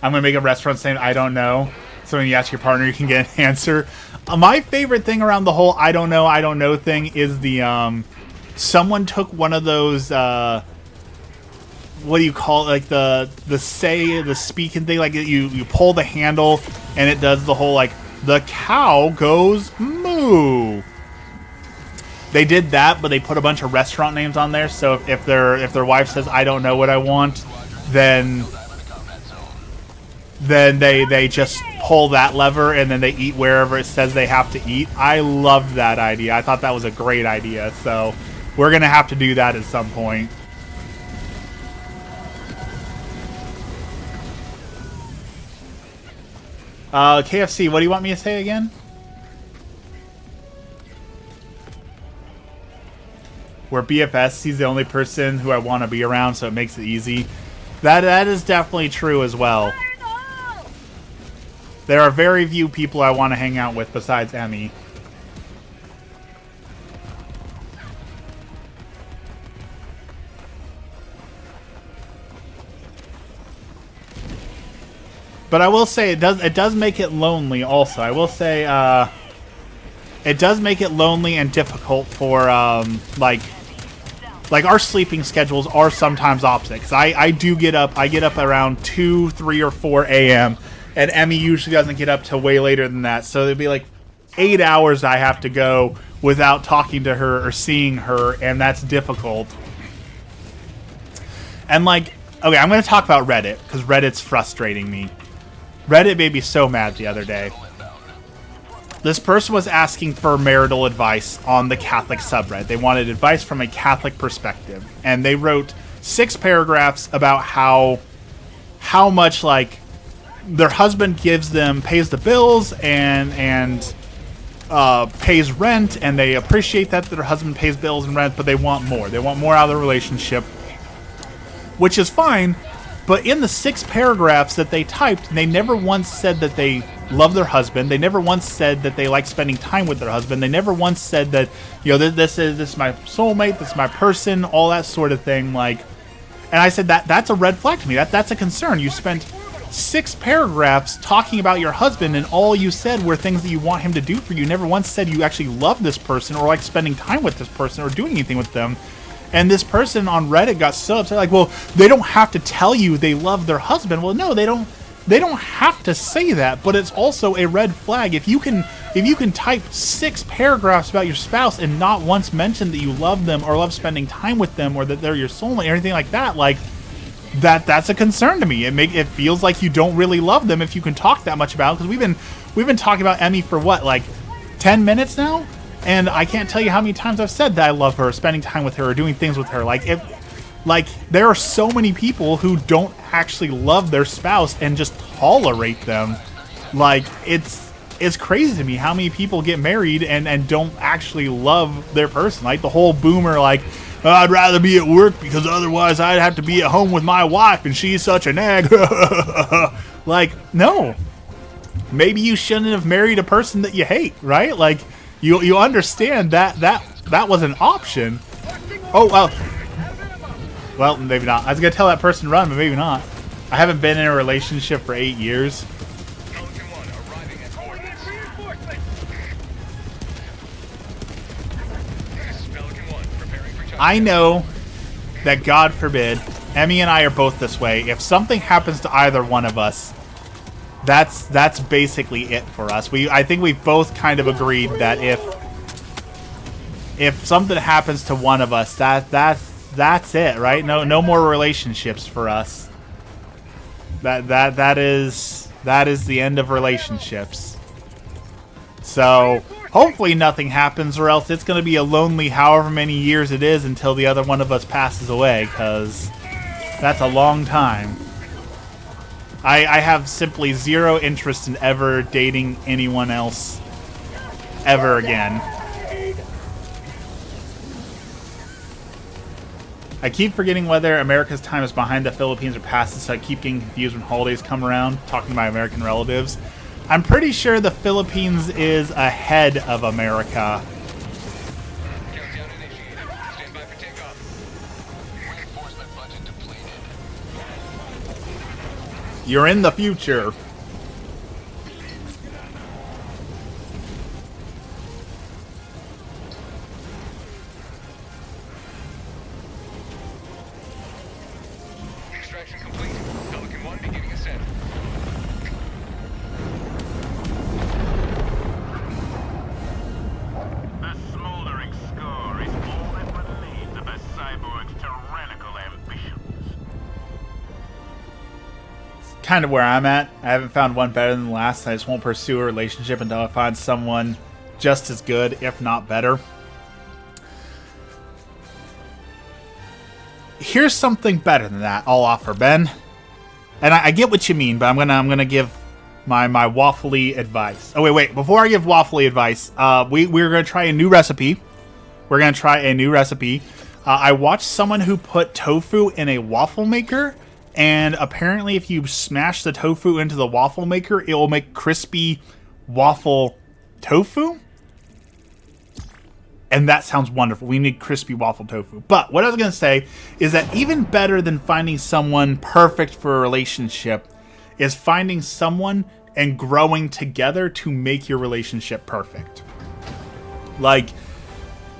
I'm gonna make a restaurant saying I don't know. So when you ask your partner, you can get an answer. My favorite thing around the whole I don't know thing is the someone took one of those what do you call it, like the speaking thing, like you pull the handle and it does the whole, like, the cow goes moo. They did that, but they put a bunch of restaurant names on there, so if their wife says I don't know what I want, then they just pull that lever and then they eat wherever it says they have to eat. I loved that idea. I thought that was a great idea, so we're gonna have to do that at some point. KFC, what do you want me to say again? We're BFS. He's the only person who I want to be around, so it makes it easy. That is definitely true as well. Fire in the hole! There are very few people I want to hang out with besides Emmy. But I will say it does make it lonely also. I will say it does make it lonely and difficult for like our sleeping schedules are sometimes opposite, because I get up around 2, 3, or 4 a.m. and Emmy usually doesn't get up till way later than that. So it'd be like 8 hours I have to go without talking to her or seeing her, and that's difficult. And like, okay, I'm going to talk about Reddit, because Reddit's frustrating me. Reddit made me so mad the other day. This person was asking for marital advice on the Catholic subreddit. They wanted advice from a Catholic perspective. And they wrote 6 paragraphs about how much, like, their husband pays the bills and pays rent, and they appreciate that their husband pays bills and rent, but they want more. They want more out of the relationship, which is fine. But in the 6 paragraphs that they typed, they never once said that they love their husband. They never once said that they like spending time with their husband. They never once said that, you know, this is my soulmate, this is my person, all that sort of thing. Like, and I said that's a red flag to me. That's a concern. You spent 6 paragraphs talking about your husband, and all you said were things that you want him to do for you. You never once said you actually love this person or like spending time with this person or doing anything with them. And this person on Reddit got so upset, like, well, they don't have to tell you they love their husband. Well, no, they don't have to say that, but it's also a red flag. If you can type 6 paragraphs about your spouse and not once mention that you love them or love spending time with them or that they're your soulmate or anything like that, like, that's a concern to me. It feels like you don't really love them if you can talk that much about it, because we've been talking about Emmy for what, like 10 minutes now? And I can't tell you how many times I've said that I love her, spending time with her, or doing things with her. Like, there are so many people who don't actually love their spouse and just tolerate them. Like, it's crazy to me how many people get married and don't actually love their person. Like, the whole boomer, like, oh, I'd rather be at work because otherwise I'd have to be at home with my wife and she's such an egg. Like, no. Maybe you shouldn't have married a person that you hate, right? Like, you understand that was an option. Oh, well, maybe not. I was going to tell that person to run, but maybe not. I haven't been in a relationship for 8 years. I know that, God forbid, Emmy and I are both this way. If something happens to either one of us, that's basically it for us. I think we've both kind of agreed that if something happens to one of us, that's it, right? No more relationships for us. That is the end of relationships. So hopefully nothing happens, or else it's going to be a lonely however many years it is until the other one of us passes away, because that's a long time. I have simply zero interest in ever dating anyone else ever again. I keep forgetting whether America's time is behind the Philippines or past it, so I keep getting confused when holidays come around, talking to my American relatives. I'm pretty sure the Philippines is ahead of America. Countdown initiated. Stand by for takeoff. Reinforcement budget depleted. You're in the future. Extraction complete. Pelican 1 beginning ascent. The smoldering score is all that remains of a cyborg's tyrannical ambitions. Kind of where I'm at. I haven't found one better than the last. I just won't pursue a relationship until I find someone just as good, if not better. Here's something better than that I'll offer, Ben. And I get what you mean, but I'm gonna give my waffly advice. Oh wait, before I give waffly advice, we're gonna try a new recipe. I watched someone who put tofu in a waffle maker, and apparently if you smash the tofu into the waffle maker, it will make crispy waffle tofu. And that sounds wonderful. We need crispy waffle tofu. But what I was going to say is that even better than finding someone perfect for a relationship is finding someone and growing together to make your relationship perfect. Like,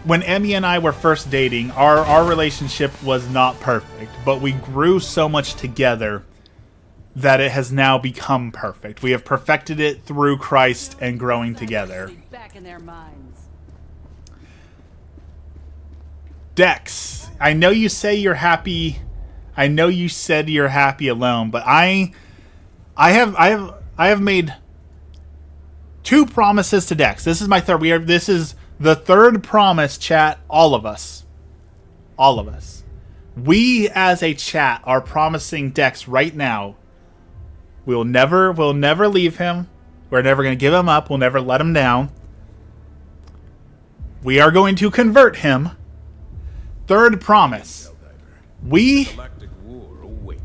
when Emmy and I were first dating, our relationship was not perfect, but we grew so much together that it has now become perfect. We have perfected it through Christ and growing together. Back in their minds. Dex, I know you say you're happy. I know you said you're happy alone, but I have made 2 promises to Dex. This is my third. This is the 3rd promise, chat. All of us. We as a chat are promising Dex right now. We'll never leave him. We're never going to give him up. We'll never let him down. We are going to convert him. 3rd promise. We,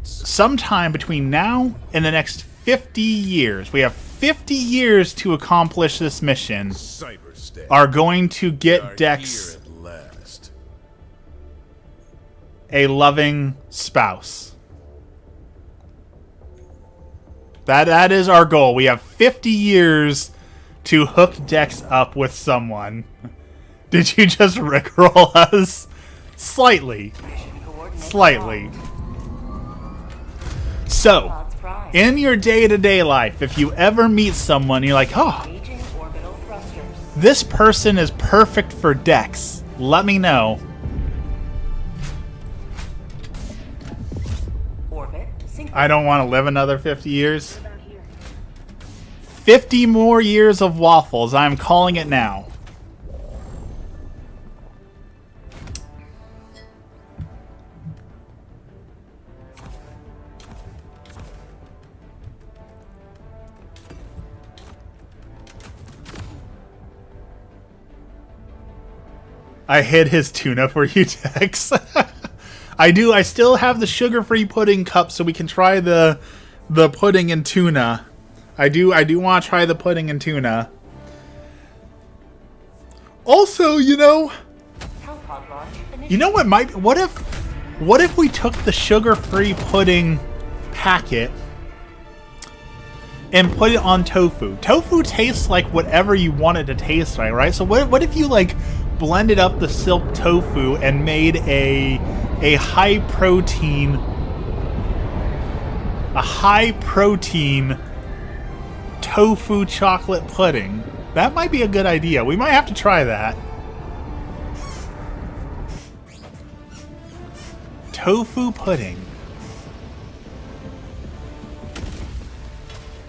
sometime between now and the next 50 years, we have 50 years to accomplish this mission, are going to get Dex a loving spouse. That is our goal. We have 50 years to hook Dex up with someone. Did you just rickroll us? Slightly. So, in your day-to-day life, if you ever meet someone, you're like, oh, this person is perfect for Dex. Let me know. I don't want to live another 50 years. 50 more years of waffles. I'm calling it now. I hid his tuna for you, Dex. I do. I still have the sugar-free pudding cup, so we can try the pudding and tuna. I do want to try the pudding and tuna. Also, you know what might? What if we took the sugar-free pudding packet and put it on tofu? Tofu tastes like whatever you want it to taste like, right? So what if you like blended up the silk tofu and made a high protein tofu chocolate pudding? That might be a good idea. We might have to try that. Tofu pudding.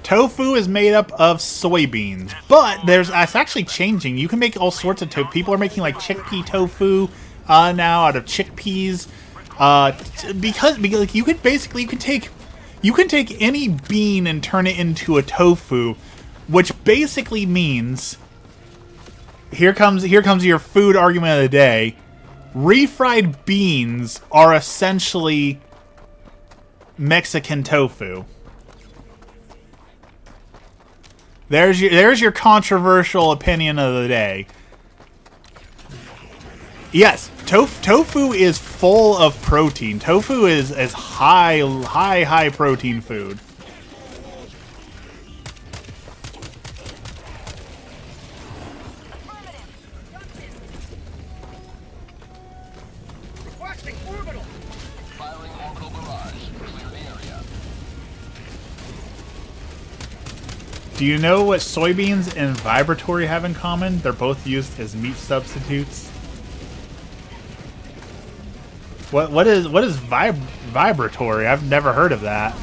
Tofu is made up of soybeans, but it's actually changing. You can make all sorts of tofu. People are making like chickpea tofu now out of chickpeas, because you can take any bean and turn it into a tofu, which basically means here comes your food argument of the day. Refried beans are essentially Mexican tofu. There's your controversial opinion of the day. Yes, tofu is full of protein. Tofu is high protein food. Firing orbital barrage. Clear the area. Do you know what soybeans and vibratory have in common? They're both used as meat substitutes. What is vibratory? I've never heard of that.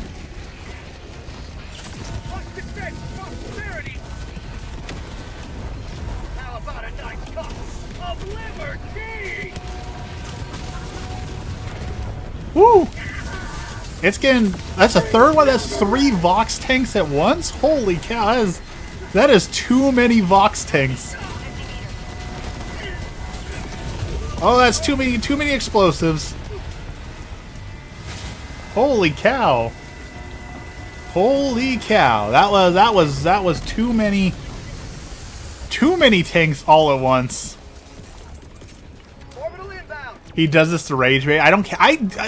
How about a nice cup of liver tea? Woo! It's getting... That's a third one? That's 3 Vox tanks at once? Holy cow, that is too many Vox tanks. Oh, that's too many explosives. Holy cow. Holy cow. That was too many tanks all at once. He does this to rage bait. I don't care.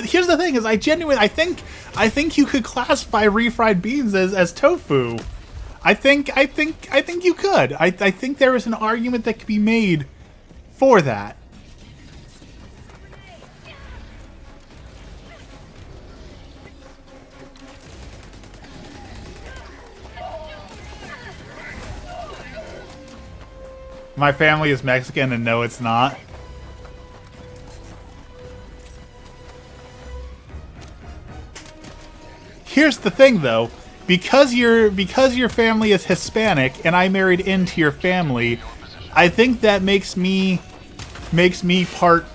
Here's the thing: is I think you could classify refried beans as tofu. I think you could. I think there is an argument that could be made for that. My family is Mexican, and no, it's not. Here's the thing, though. Because your family is Hispanic and I married into your family, I think that makes me part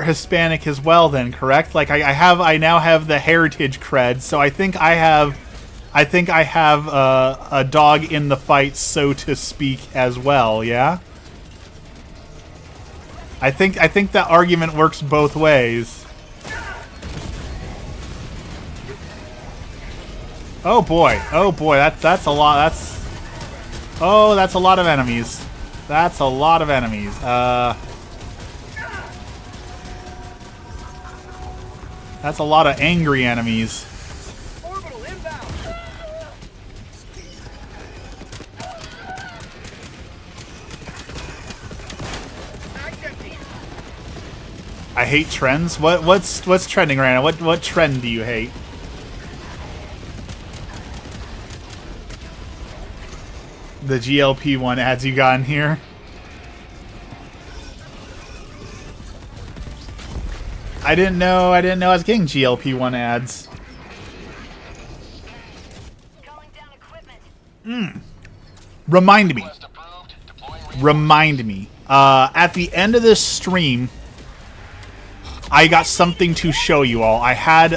Hispanic as well. Then, correct? Like I now have the heritage cred, so I think I have a dog in the fight, so to speak, as well. Yeah. I think that argument works both ways. Oh boy, that's a lot. That's a lot of enemies. That's a lot of enemies. That's a lot of angry enemies. Orbital inbound. I hate trends. What's trending right now? What trend do you hate? The GLP-1 ads you got in here. I didn't know I was getting GLP-1 ads. Calling down equipment. Remind me. Quest approved. Deploying Remind me. At the end of this stream, I got something to show you all. I had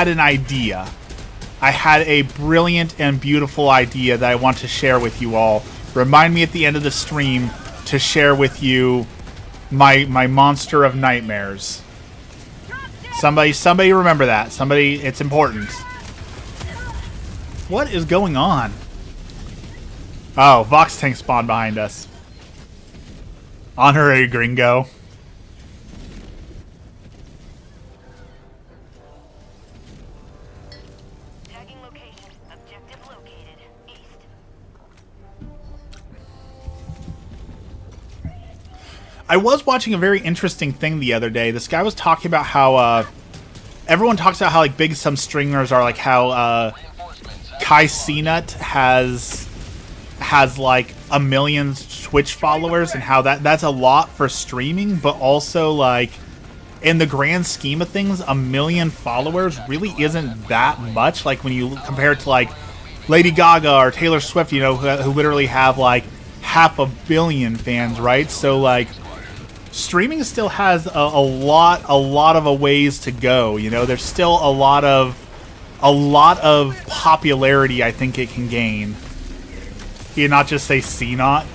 an idea. I had a brilliant and beautiful idea that I want to share with you all. Remind me at the end of the stream to share with you my monster of nightmares. Somebody remember that. Somebody, it's important. What is going on? Oh, Vox Tank spawned behind us. On her a gringo. Tagging location. Objective located. East. I was watching a very interesting thing the other day. This guy was talking about how everyone talks about how like big some streamers are, like how Kai Cenat has like 1 million Twitch followers, and how that's a lot for streaming, but also like in the grand scheme of things, 1 million followers really isn't that much. Like when you compare it to like Lady Gaga or Taylor Swift, you know, who literally have like 500 million fans, right? So like streaming still has a lot of a ways to go. You know, there's still a lot of popularity I think it can gain. You not just say C-Not.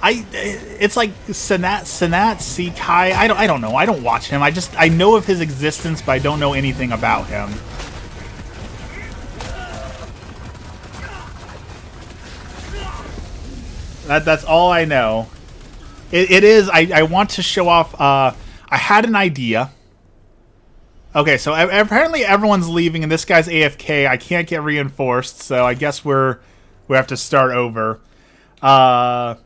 It's like Cenat, C Kai. I don't know. I don't watch him. I know of his existence, but I don't know anything about him. That's all I know. It is. I want to show off. I had an idea. Okay, so apparently everyone's leaving, and this guy's AFK. I can't get reinforced, so I guess we have to start over. I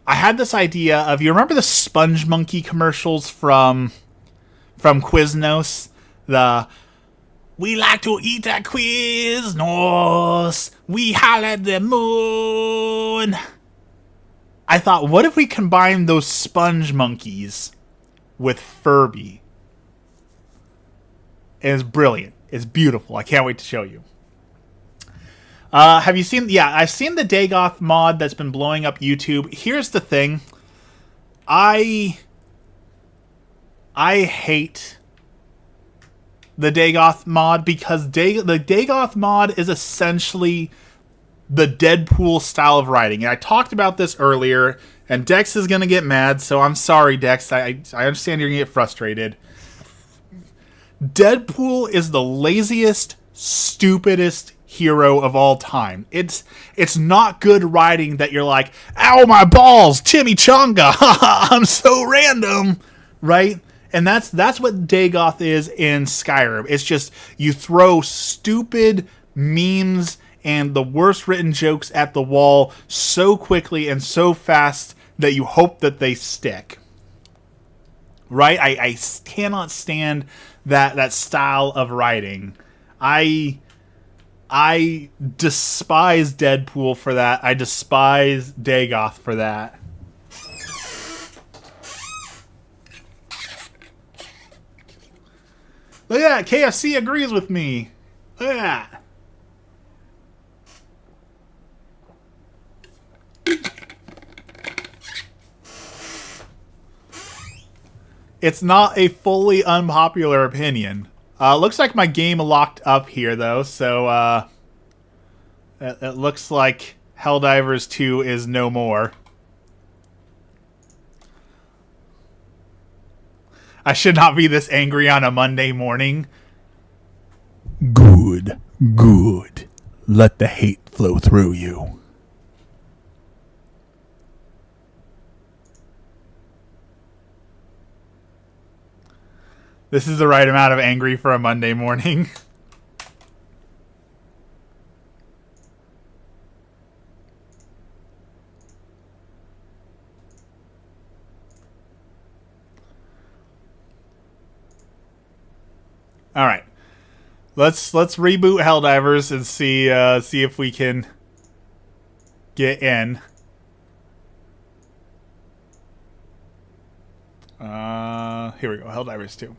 had this idea of, you remember the Sponge Monkey commercials from Quiznos? The "We like to eat at Quiznos, we holler at the moon." I thought, what if we combine those sponge monkeys with Furby? It's brilliant. It's beautiful. I can't wait to show you. Have you seen... Yeah, I've seen the Dagoth mod that's been blowing up YouTube. Here's the thing. I hate the Dagoth mod because the Dagoth mod is essentially the Deadpool style of writing. And I talked about this earlier, and Dex is going to get mad, so I'm sorry, Dex. I understand you're going to get frustrated. Deadpool is the laziest, stupidest hero of all time. It's not good writing that you're like, ow, my balls, chimichanga, I'm so random, right? And that's what Dagoth is in Skyrim. It's just, you throw stupid memes and the worst written jokes at the wall so quickly and so fast that you hope that they stick. Right? I cannot stand that style of writing. I despise Deadpool for that. I despise Dagoth for that. Look at that. KFC agrees with me. Look at that. It's not a fully unpopular opinion. Looks like my game locked up here, though, so it looks like Helldivers 2 is no more. I should not be this angry on a Monday morning. Good, good. Let the hate flow through you. This is the right amount of angry for a Monday morning. All right, let's reboot Helldivers and see if we can get in. Here we go, Helldivers 2.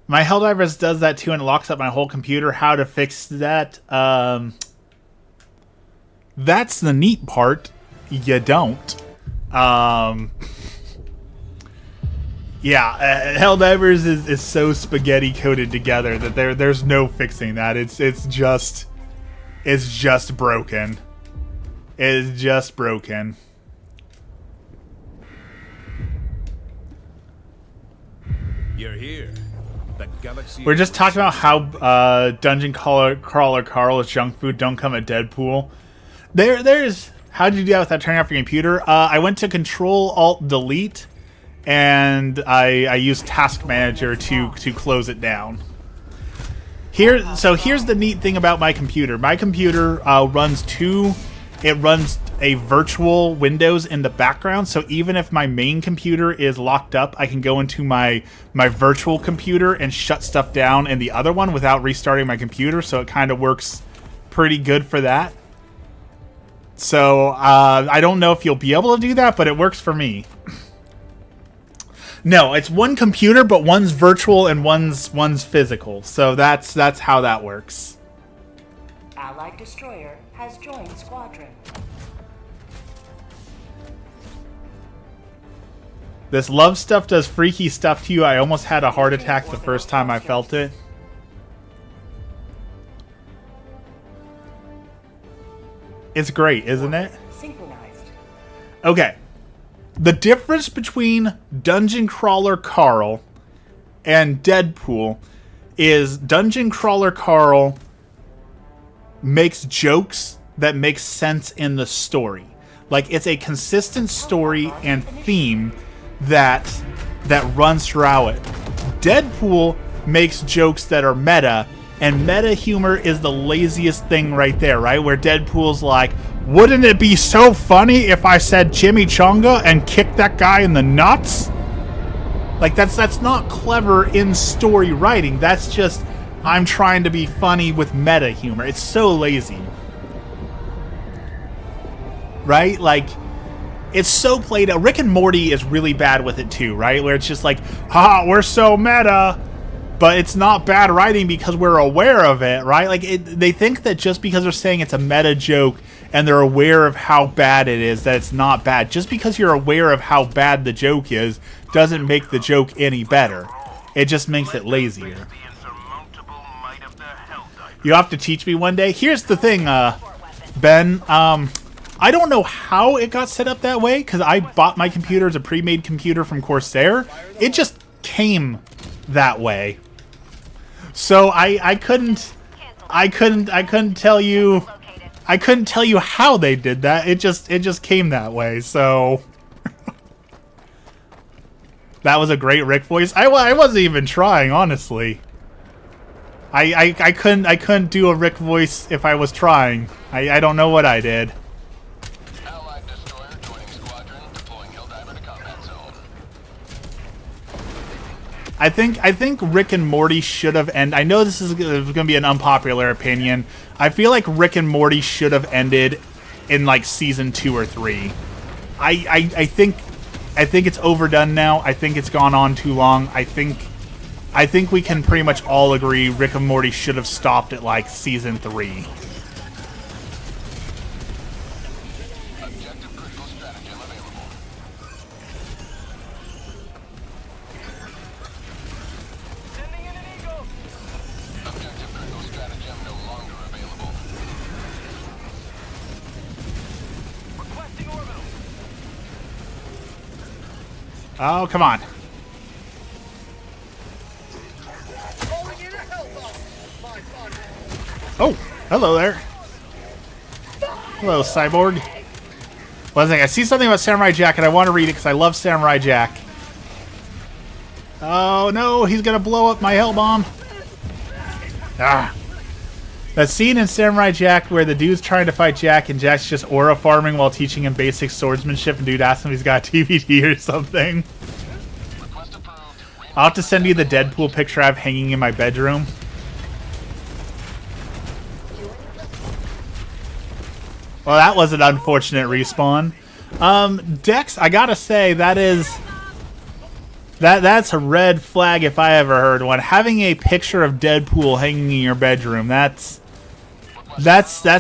My Helldivers does that too, and it locks up my whole computer. How to fix that? That's the neat part. You don't. Yeah, Helldivers is so spaghetti coated together that there's no fixing that. It's just broken. It's just broken. You're here. The galaxy. We're just talking about how Dungeon Crawler Carl's junk food don't come at Deadpool. There's how did you do that without turning off your computer? I went to Control Alt Delete, and I used Task Manager to close it down. So here's the neat thing about my computer. My computer runs a virtual Windows in the background, so even if my main computer is locked up, I can go into my virtual computer and shut stuff down in the other one without restarting my computer, so it kind of works pretty good for that. So I don't know if you'll be able to do that, but it works for me. No, it's one computer, but one's virtual and one's physical, so that's how that works. Allied destroyer has joined squadron. This love stuff does freaky stuff to you. I almost had a heart attack the first time I felt it. It's great, isn't it? Synchronized. Okay. The difference between Dungeon Crawler Carl and Deadpool is Dungeon Crawler Carl makes jokes that make sense in the story. Like, it's a consistent story and theme that runs throughout it. Deadpool makes jokes that are meta, and meta humor is the laziest thing right there, right? Where Deadpool's like, wouldn't it be so funny if I said chimichanga and kicked that guy in the nuts? Like, that's not clever in story writing. That's just, I'm trying to be funny with meta humor. It's so lazy. Right? Like, it's so played out. Rick and Morty is really bad with it too, right? Where it's just like, we're so meta. But it's not bad writing because we're aware of it, right? Like, they think that just because they're saying it's a meta joke and they're aware of how bad it is, that it's not bad. Just because you're aware of how bad the joke is doesn't make the joke any better. It just makes it lazier. You have to teach me one day. Here's the thing, Ben. I don't know how it got set up that way, because I bought my computer as a pre-made computer from Corsair. It just came that way. So I couldn't tell you how they did that. It just came that way. So that was a great Rick voice. I wasn't even trying, honestly. I couldn't do a Rick voice if I was trying. I don't know what I did. Allied destroyer joining squadron, deploying Helldiver to combat zone. I think Rick and Morty should have ended. I know this is going to be an unpopular opinion. I feel like Rick and Morty should have ended in like season 2 or 3. I think it's overdone now. I think it's gone on too long. I think we can pretty much all agree Rick and Morty should have stopped at like season 3. Objective critical stratagem available. Sending in an eagle. Objective critical stratagem no longer available. Requesting orbital. Oh, come on. Oh, hello there. Hello, Cyborg. Well, I see something about Samurai Jack, and I want to read it because I love Samurai Jack. Oh, no, he's going to blow up my hell bomb. Ah. That scene in Samurai Jack where the dude's trying to fight Jack, and Jack's just aura farming while teaching him basic swordsmanship, and dude asks him if he's got a DVD or something. I'll have to send you the Deadpool picture I have hanging in my bedroom. Well, that was an unfortunate respawn. Dex, I gotta say, that's a red flag if I ever heard one. Having a picture of Deadpool hanging in your bedroom, that's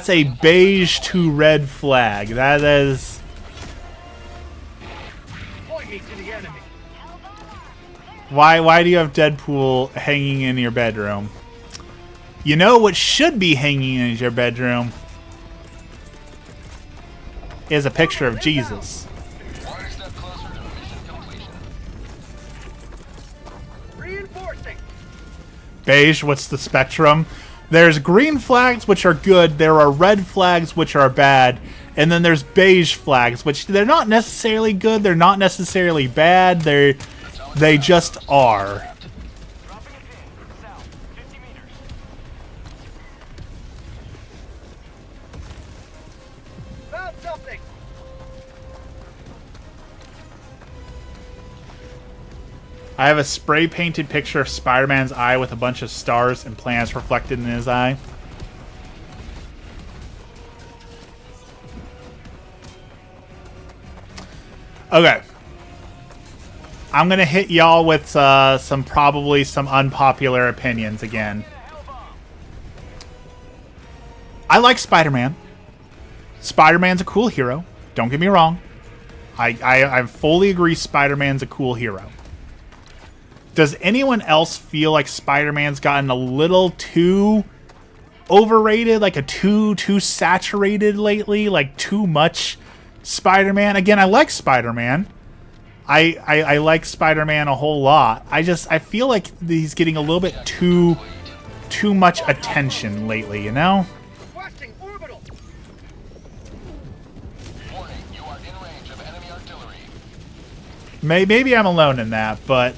a beige to red flag. That is. Why do you have Deadpool hanging in your bedroom? You know what should be hanging in your bedroom is a picture of Jesus. One step closer to mission completion. Reinforcing. Beige, what's the spectrum? There's green flags, which are good. There are red flags, which are bad. And then there's beige flags, which they're not necessarily good. They're not necessarily bad. They just are. Dropping a pin. South. 50 meters. Found something. I have a spray painted picture of Spider-Man's eye with a bunch of stars and planets reflected in his eye. Okay. I'm going to hit y'all with probably some unpopular opinions again. I like Spider-Man. Spider-Man's a cool hero. Don't get me wrong. I fully agree Spider-Man's a cool hero. Does anyone else feel like Spider-Man's gotten a little too overrated? Like too saturated lately? Like too much Spider-Man? Again, I like Spider-Man. I like Spider-Man a whole lot. I feel like he's getting a little bit too much attention lately, you know? Requesting orbital. Warning, you are in range of enemy artillery. Maybe I'm alone in that, but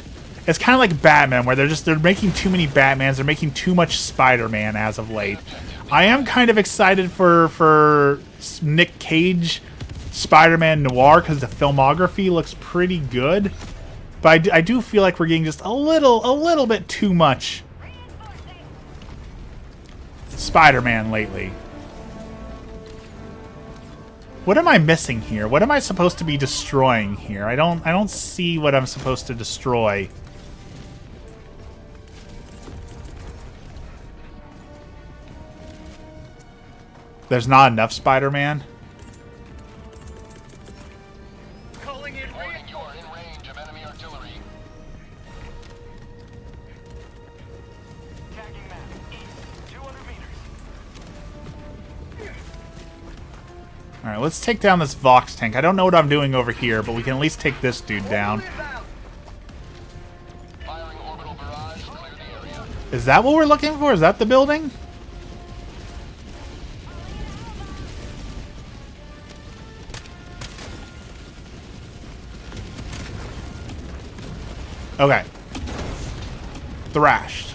it's kind of like Batman, where they're making too many Batmans. They're making too much Spider-Man as of late. I am kind of excited for Nick Cage Spider-Man Noir because the filmography looks pretty good, but I do feel like we're getting just a little bit too much Spider-Man lately. What am I missing here? What am I supposed to be destroying here? I don't see what I'm supposed to destroy. There's not enough Spider-Man. Calling in. Warning, you are in range of enemy artillery. Tagging map. East. 200 meters. Alright, let's take down this Vox tank. I don't know what I'm doing over here, but we can at least take this dude down. Firing orbital barrage. Clear the area. Is that what we're looking for? Is that the building? Okay. Thrashed.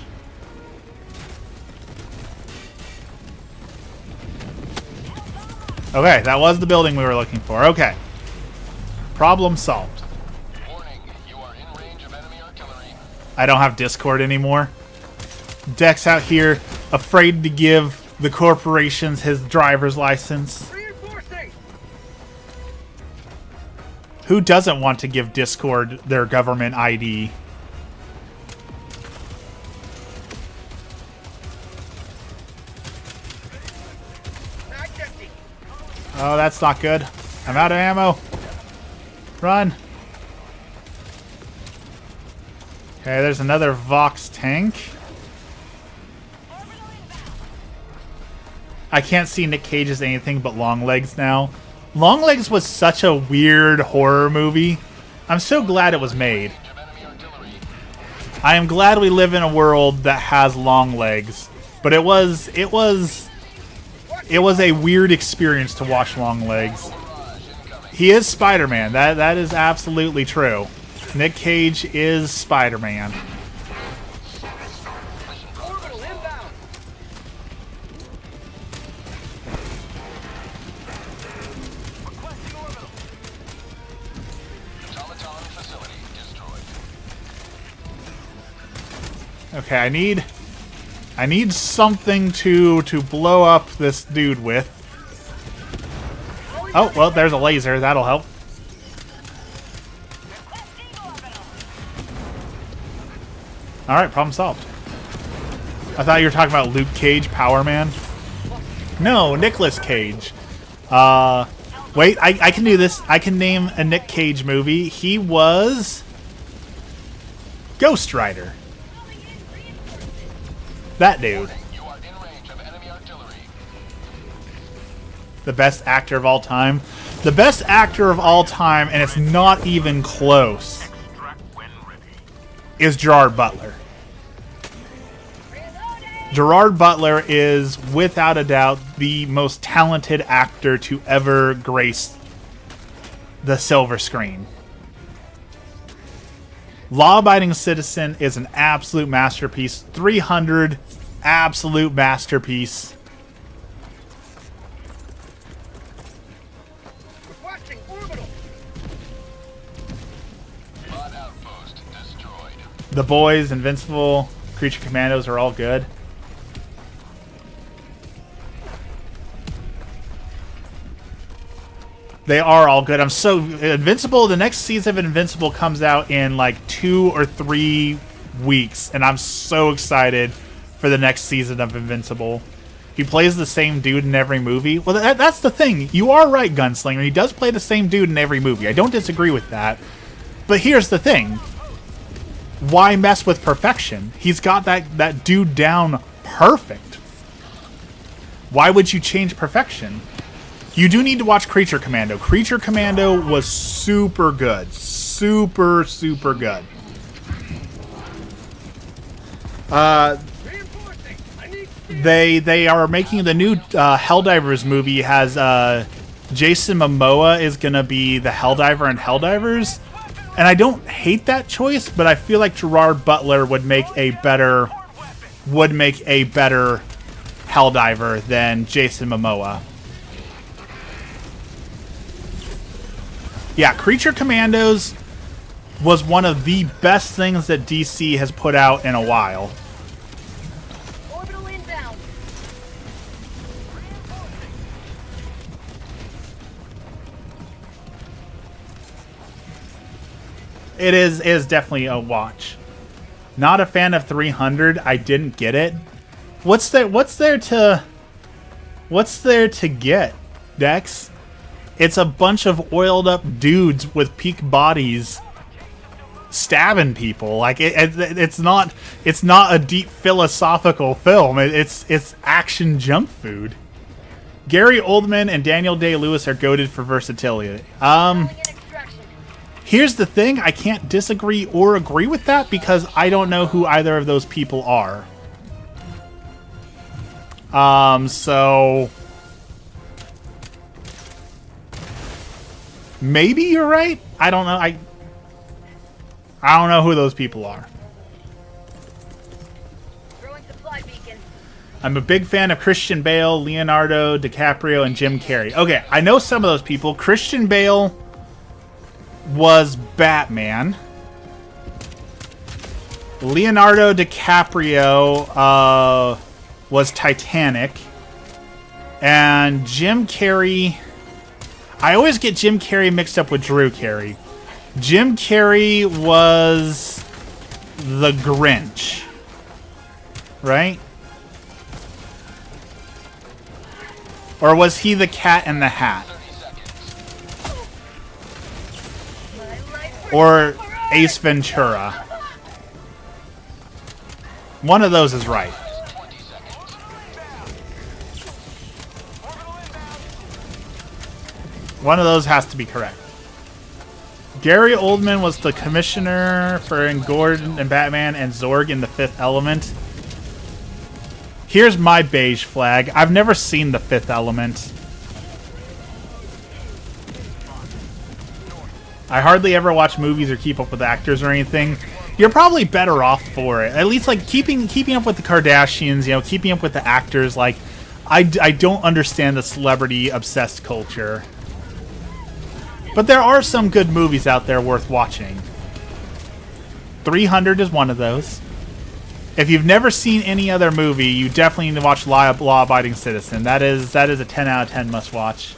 Okay, that was the building we were looking for. Okay. Problem solved. Warning, you are in range of enemy artillery. I don't have Discord anymore. Dex out here afraid to give the corporations his driver's license. Reinforcing. Who doesn't want to give Discord their government ID? Oh, that's not good. I'm out of ammo. Run. Okay, there's another Vox tank. I can't see Nick Cage as anything but Longlegs now. Longlegs was such a weird horror movie. I'm so glad it was made. I am glad we live in a world that has Longlegs. But it was a weird experience to watch Longlegs. He is Spider-Man. That is absolutely true. Nick Cage is Spider-Man. Okay, I need something to blow up this dude with. Oh, well, there's a laser. That'll help. Alright, problem solved. I thought you were talking about Luke Cage, Power Man. No, Nicolas Cage. Wait, I can do this. I can name a Nick Cage movie. He was Ghost Rider. That dude. You are in range of enemy artillery. The best actor of all time. The best actor of all time, and it's not even close, is Gerard Butler. Gerard Butler is, without a doubt, the most talented actor to ever grace the silver screen. Law-Abiding Citizen is an absolute masterpiece. 300, absolute masterpiece. Requesting orbital. Bot outpost destroyed. The Boys, Invincible, Creature Commandos are all good. They are all good. I'm so... Invincible, the next season of Invincible comes out in like 2 or 3 weeks. And I'm so excited for the next season of Invincible. He plays the same dude in every movie. Well, that's the thing. You are right, Gunslinger. He does play the same dude in every movie. I don't disagree with that. But here's the thing. Why mess with perfection? He's got that dude down perfect. Why would you change perfection? You do need to watch Creature Commando. Creature Commando was super good. Super, super good. They are making the new Helldivers movie. Has Jason Momoa is going to be the Helldiver in Helldivers. And I don't hate that choice, but I feel like Gerard Butler would make a better Helldiver than Jason Momoa. Yeah, Creature Commandos was one of the best things that DC has put out in a while. Orbital inbound. It is definitely a watch. Not a fan of 300. I didn't get it. What's there to get, Dex? It's a bunch of oiled up dudes with peak bodies stabbing people. Like it's not a deep philosophical film. It's action junk food. Gary Oldman and Daniel Day-Lewis are goated for versatility. Here's the thing, I can't disagree or agree with that because I don't know who either of those people are. So maybe you're right. I don't know. I don't know who those people are. Throwing supply beacon. I'm a big fan of Christian Bale, Leonardo DiCaprio, and Jim Carrey. Okay, I know some of those people. Christian Bale was Batman. Leonardo DiCaprio was Titanic. And Jim Carrey, I always get Jim Carrey mixed up with Drew Carey. Jim Carrey was the Grinch, right? Or was he the Cat in the Hat? Or Ace Ventura? One of those is right. One of those has to be correct. Gary Oldman was the commissioner for Gordon and Batman and Zorg in The Fifth Element. Here's my beige flag. I've never seen The Fifth Element. I hardly ever watch movies or keep up with actors or anything. You're probably better off for it. At least like keeping up with the Kardashians, you know, keeping up with the actors. Like, I don't understand the celebrity obsessed culture. But there are some good movies out there worth watching. 300 is one of those. If you've never seen any other movie, you definitely need to watch Law Abiding Citizen. That is a 10 out of 10 must watch.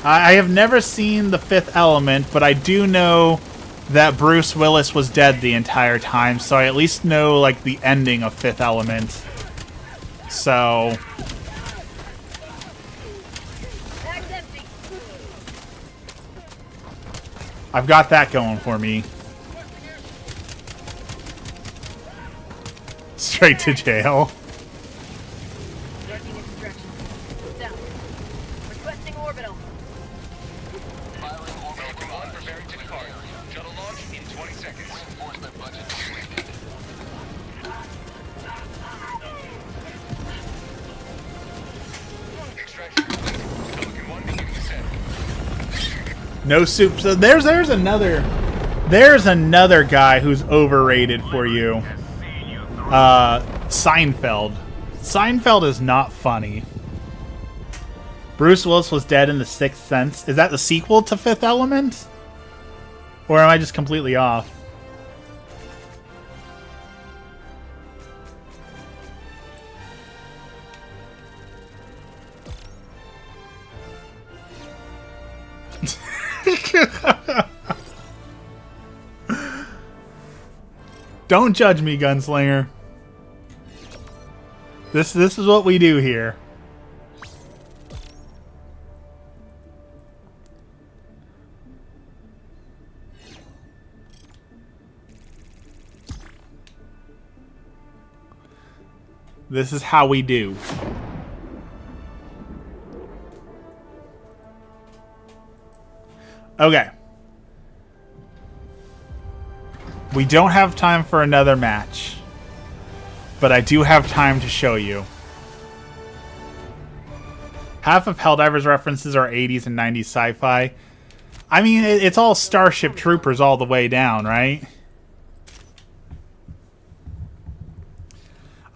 I have never seen The Fifth Element, but I do know that Bruce Willis was dead the entire time, so I at least know like the ending of Fifth Element. So I've got that going for me. Straight to jail. Requesting orbital. Firing orbital on preparing to depart. Shuttle launch in 20 seconds. Reinforcement budget depleted. Extraction complete. Pelican 1 beginning descent. No soup. So there's another guy who's overrated for you. Seinfeld. Seinfeld is not funny. Bruce Willis was dead in The Sixth Sense. Is that the sequel to Fifth Element? Or am I just completely off? Don't judge me, Gunslinger. This is what we do here. This is how we do. Okay. We don't have time for another match, but I do have time to show you. Half of Helldivers references are 80s and 90s sci-fi. I mean, it's all Starship Troopers all the way down, right?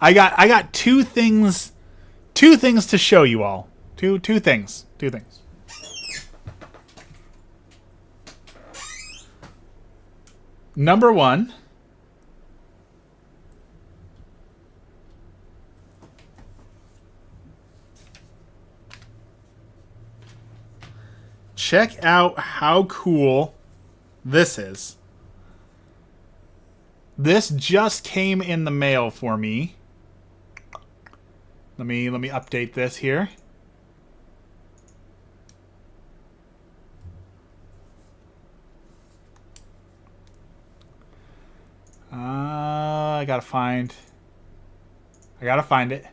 I got two things to show you all. Two things. Number one. Check out how cool this is. This just came in the mail for me. Let me update this here. I gotta find it.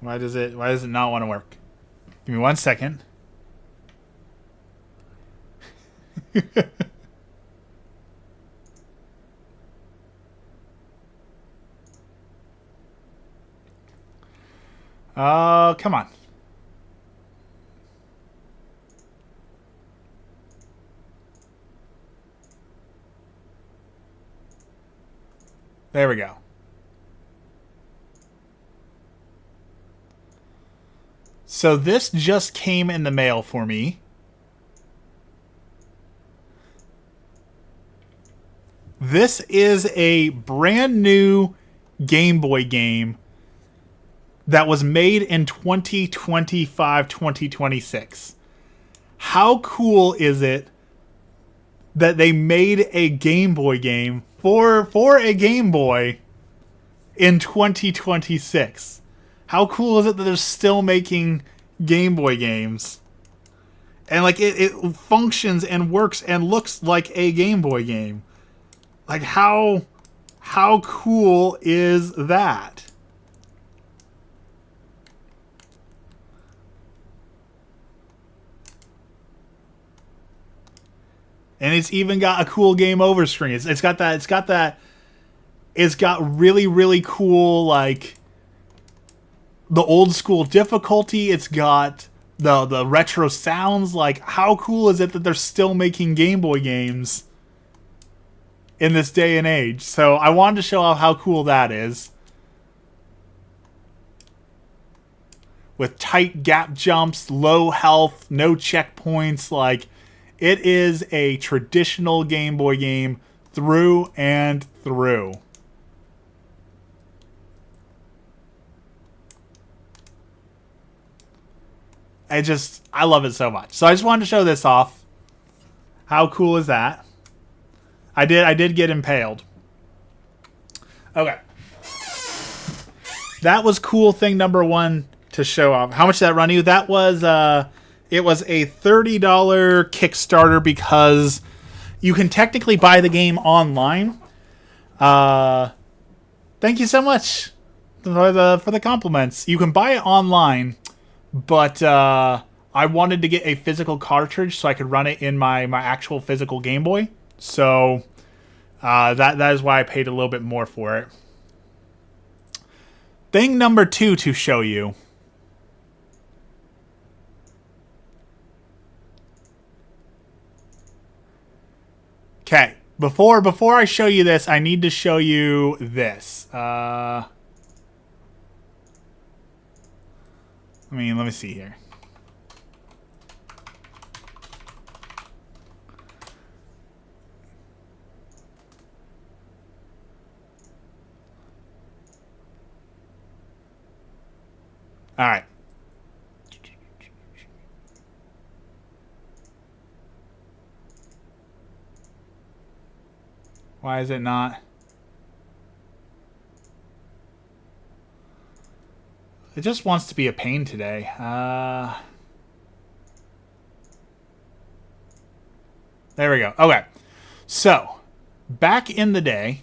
Why does it not want to work? Give me 1 second. Oh, come on. There we go. So this just came in the mail for me. This is a brand new Game Boy game that was made in 2025, 2026. How cool is it that they made a Game Boy game for a Game Boy in 2026? How cool is it that they're still making Game Boy games? And like it functions and works and looks like a Game Boy game. Like how cool is that? And it's even got a cool game over screen. It's got really, really cool, like, the old school difficulty. It's got the retro sounds. Like, how cool is it that they're still making Game Boy games in this day and age? So I wanted to show off how cool that is. With tight gap jumps, low health, no checkpoints, like, it is a traditional Game Boy game through and through. I love it so much. So I just wanted to show this off. How cool is that? I did get impaled. Okay. That was cool thing number one to show off. How much did that run you? That was it was a $30 Kickstarter because you can technically buy the game online. Thank you so much for the compliments. You can buy it online, but I wanted to get a physical cartridge so I could run it in my actual physical Game Boy. So that is why I paid a little bit more for it. Thing number two to show you. Okay, before I show you this, I need to show you this. Let me see here. All right. Why is it not? It just wants to be a pain today. There we go. Okay. So, back in the day,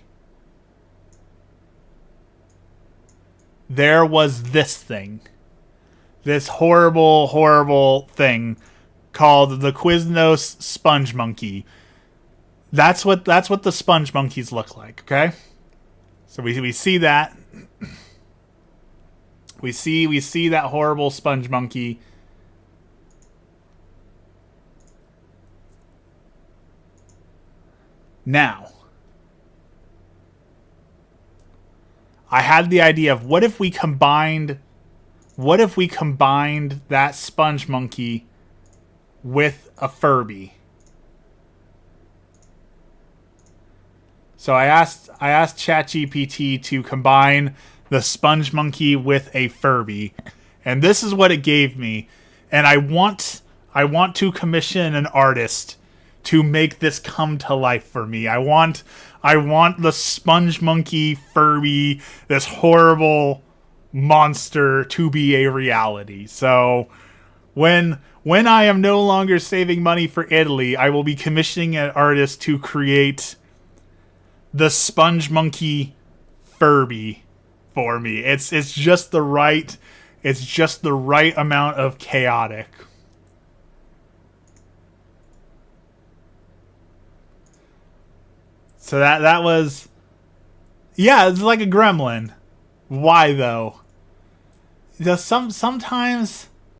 there was this thing. This horrible, horrible thing called the Quiznos Sponge Monkey. That's what the sponge monkeys look like, okay? So we see that. We see that horrible sponge monkey. Now, I had the idea of what if we combined that sponge monkey with a Furby. So I asked ChatGPT to combine the sponge monkey with a Furby, and this is what it gave me. And I want to commission an artist to make this come to life for me. I want the sponge monkey Furby, this horrible monster, to be a reality. So when I am no longer saving money for Italy, I will be commissioning an artist to create the sponge monkey Furby for me. It's just the right amount of chaotic. So that was, yeah, it's like a gremlin. Why though? Just sometimes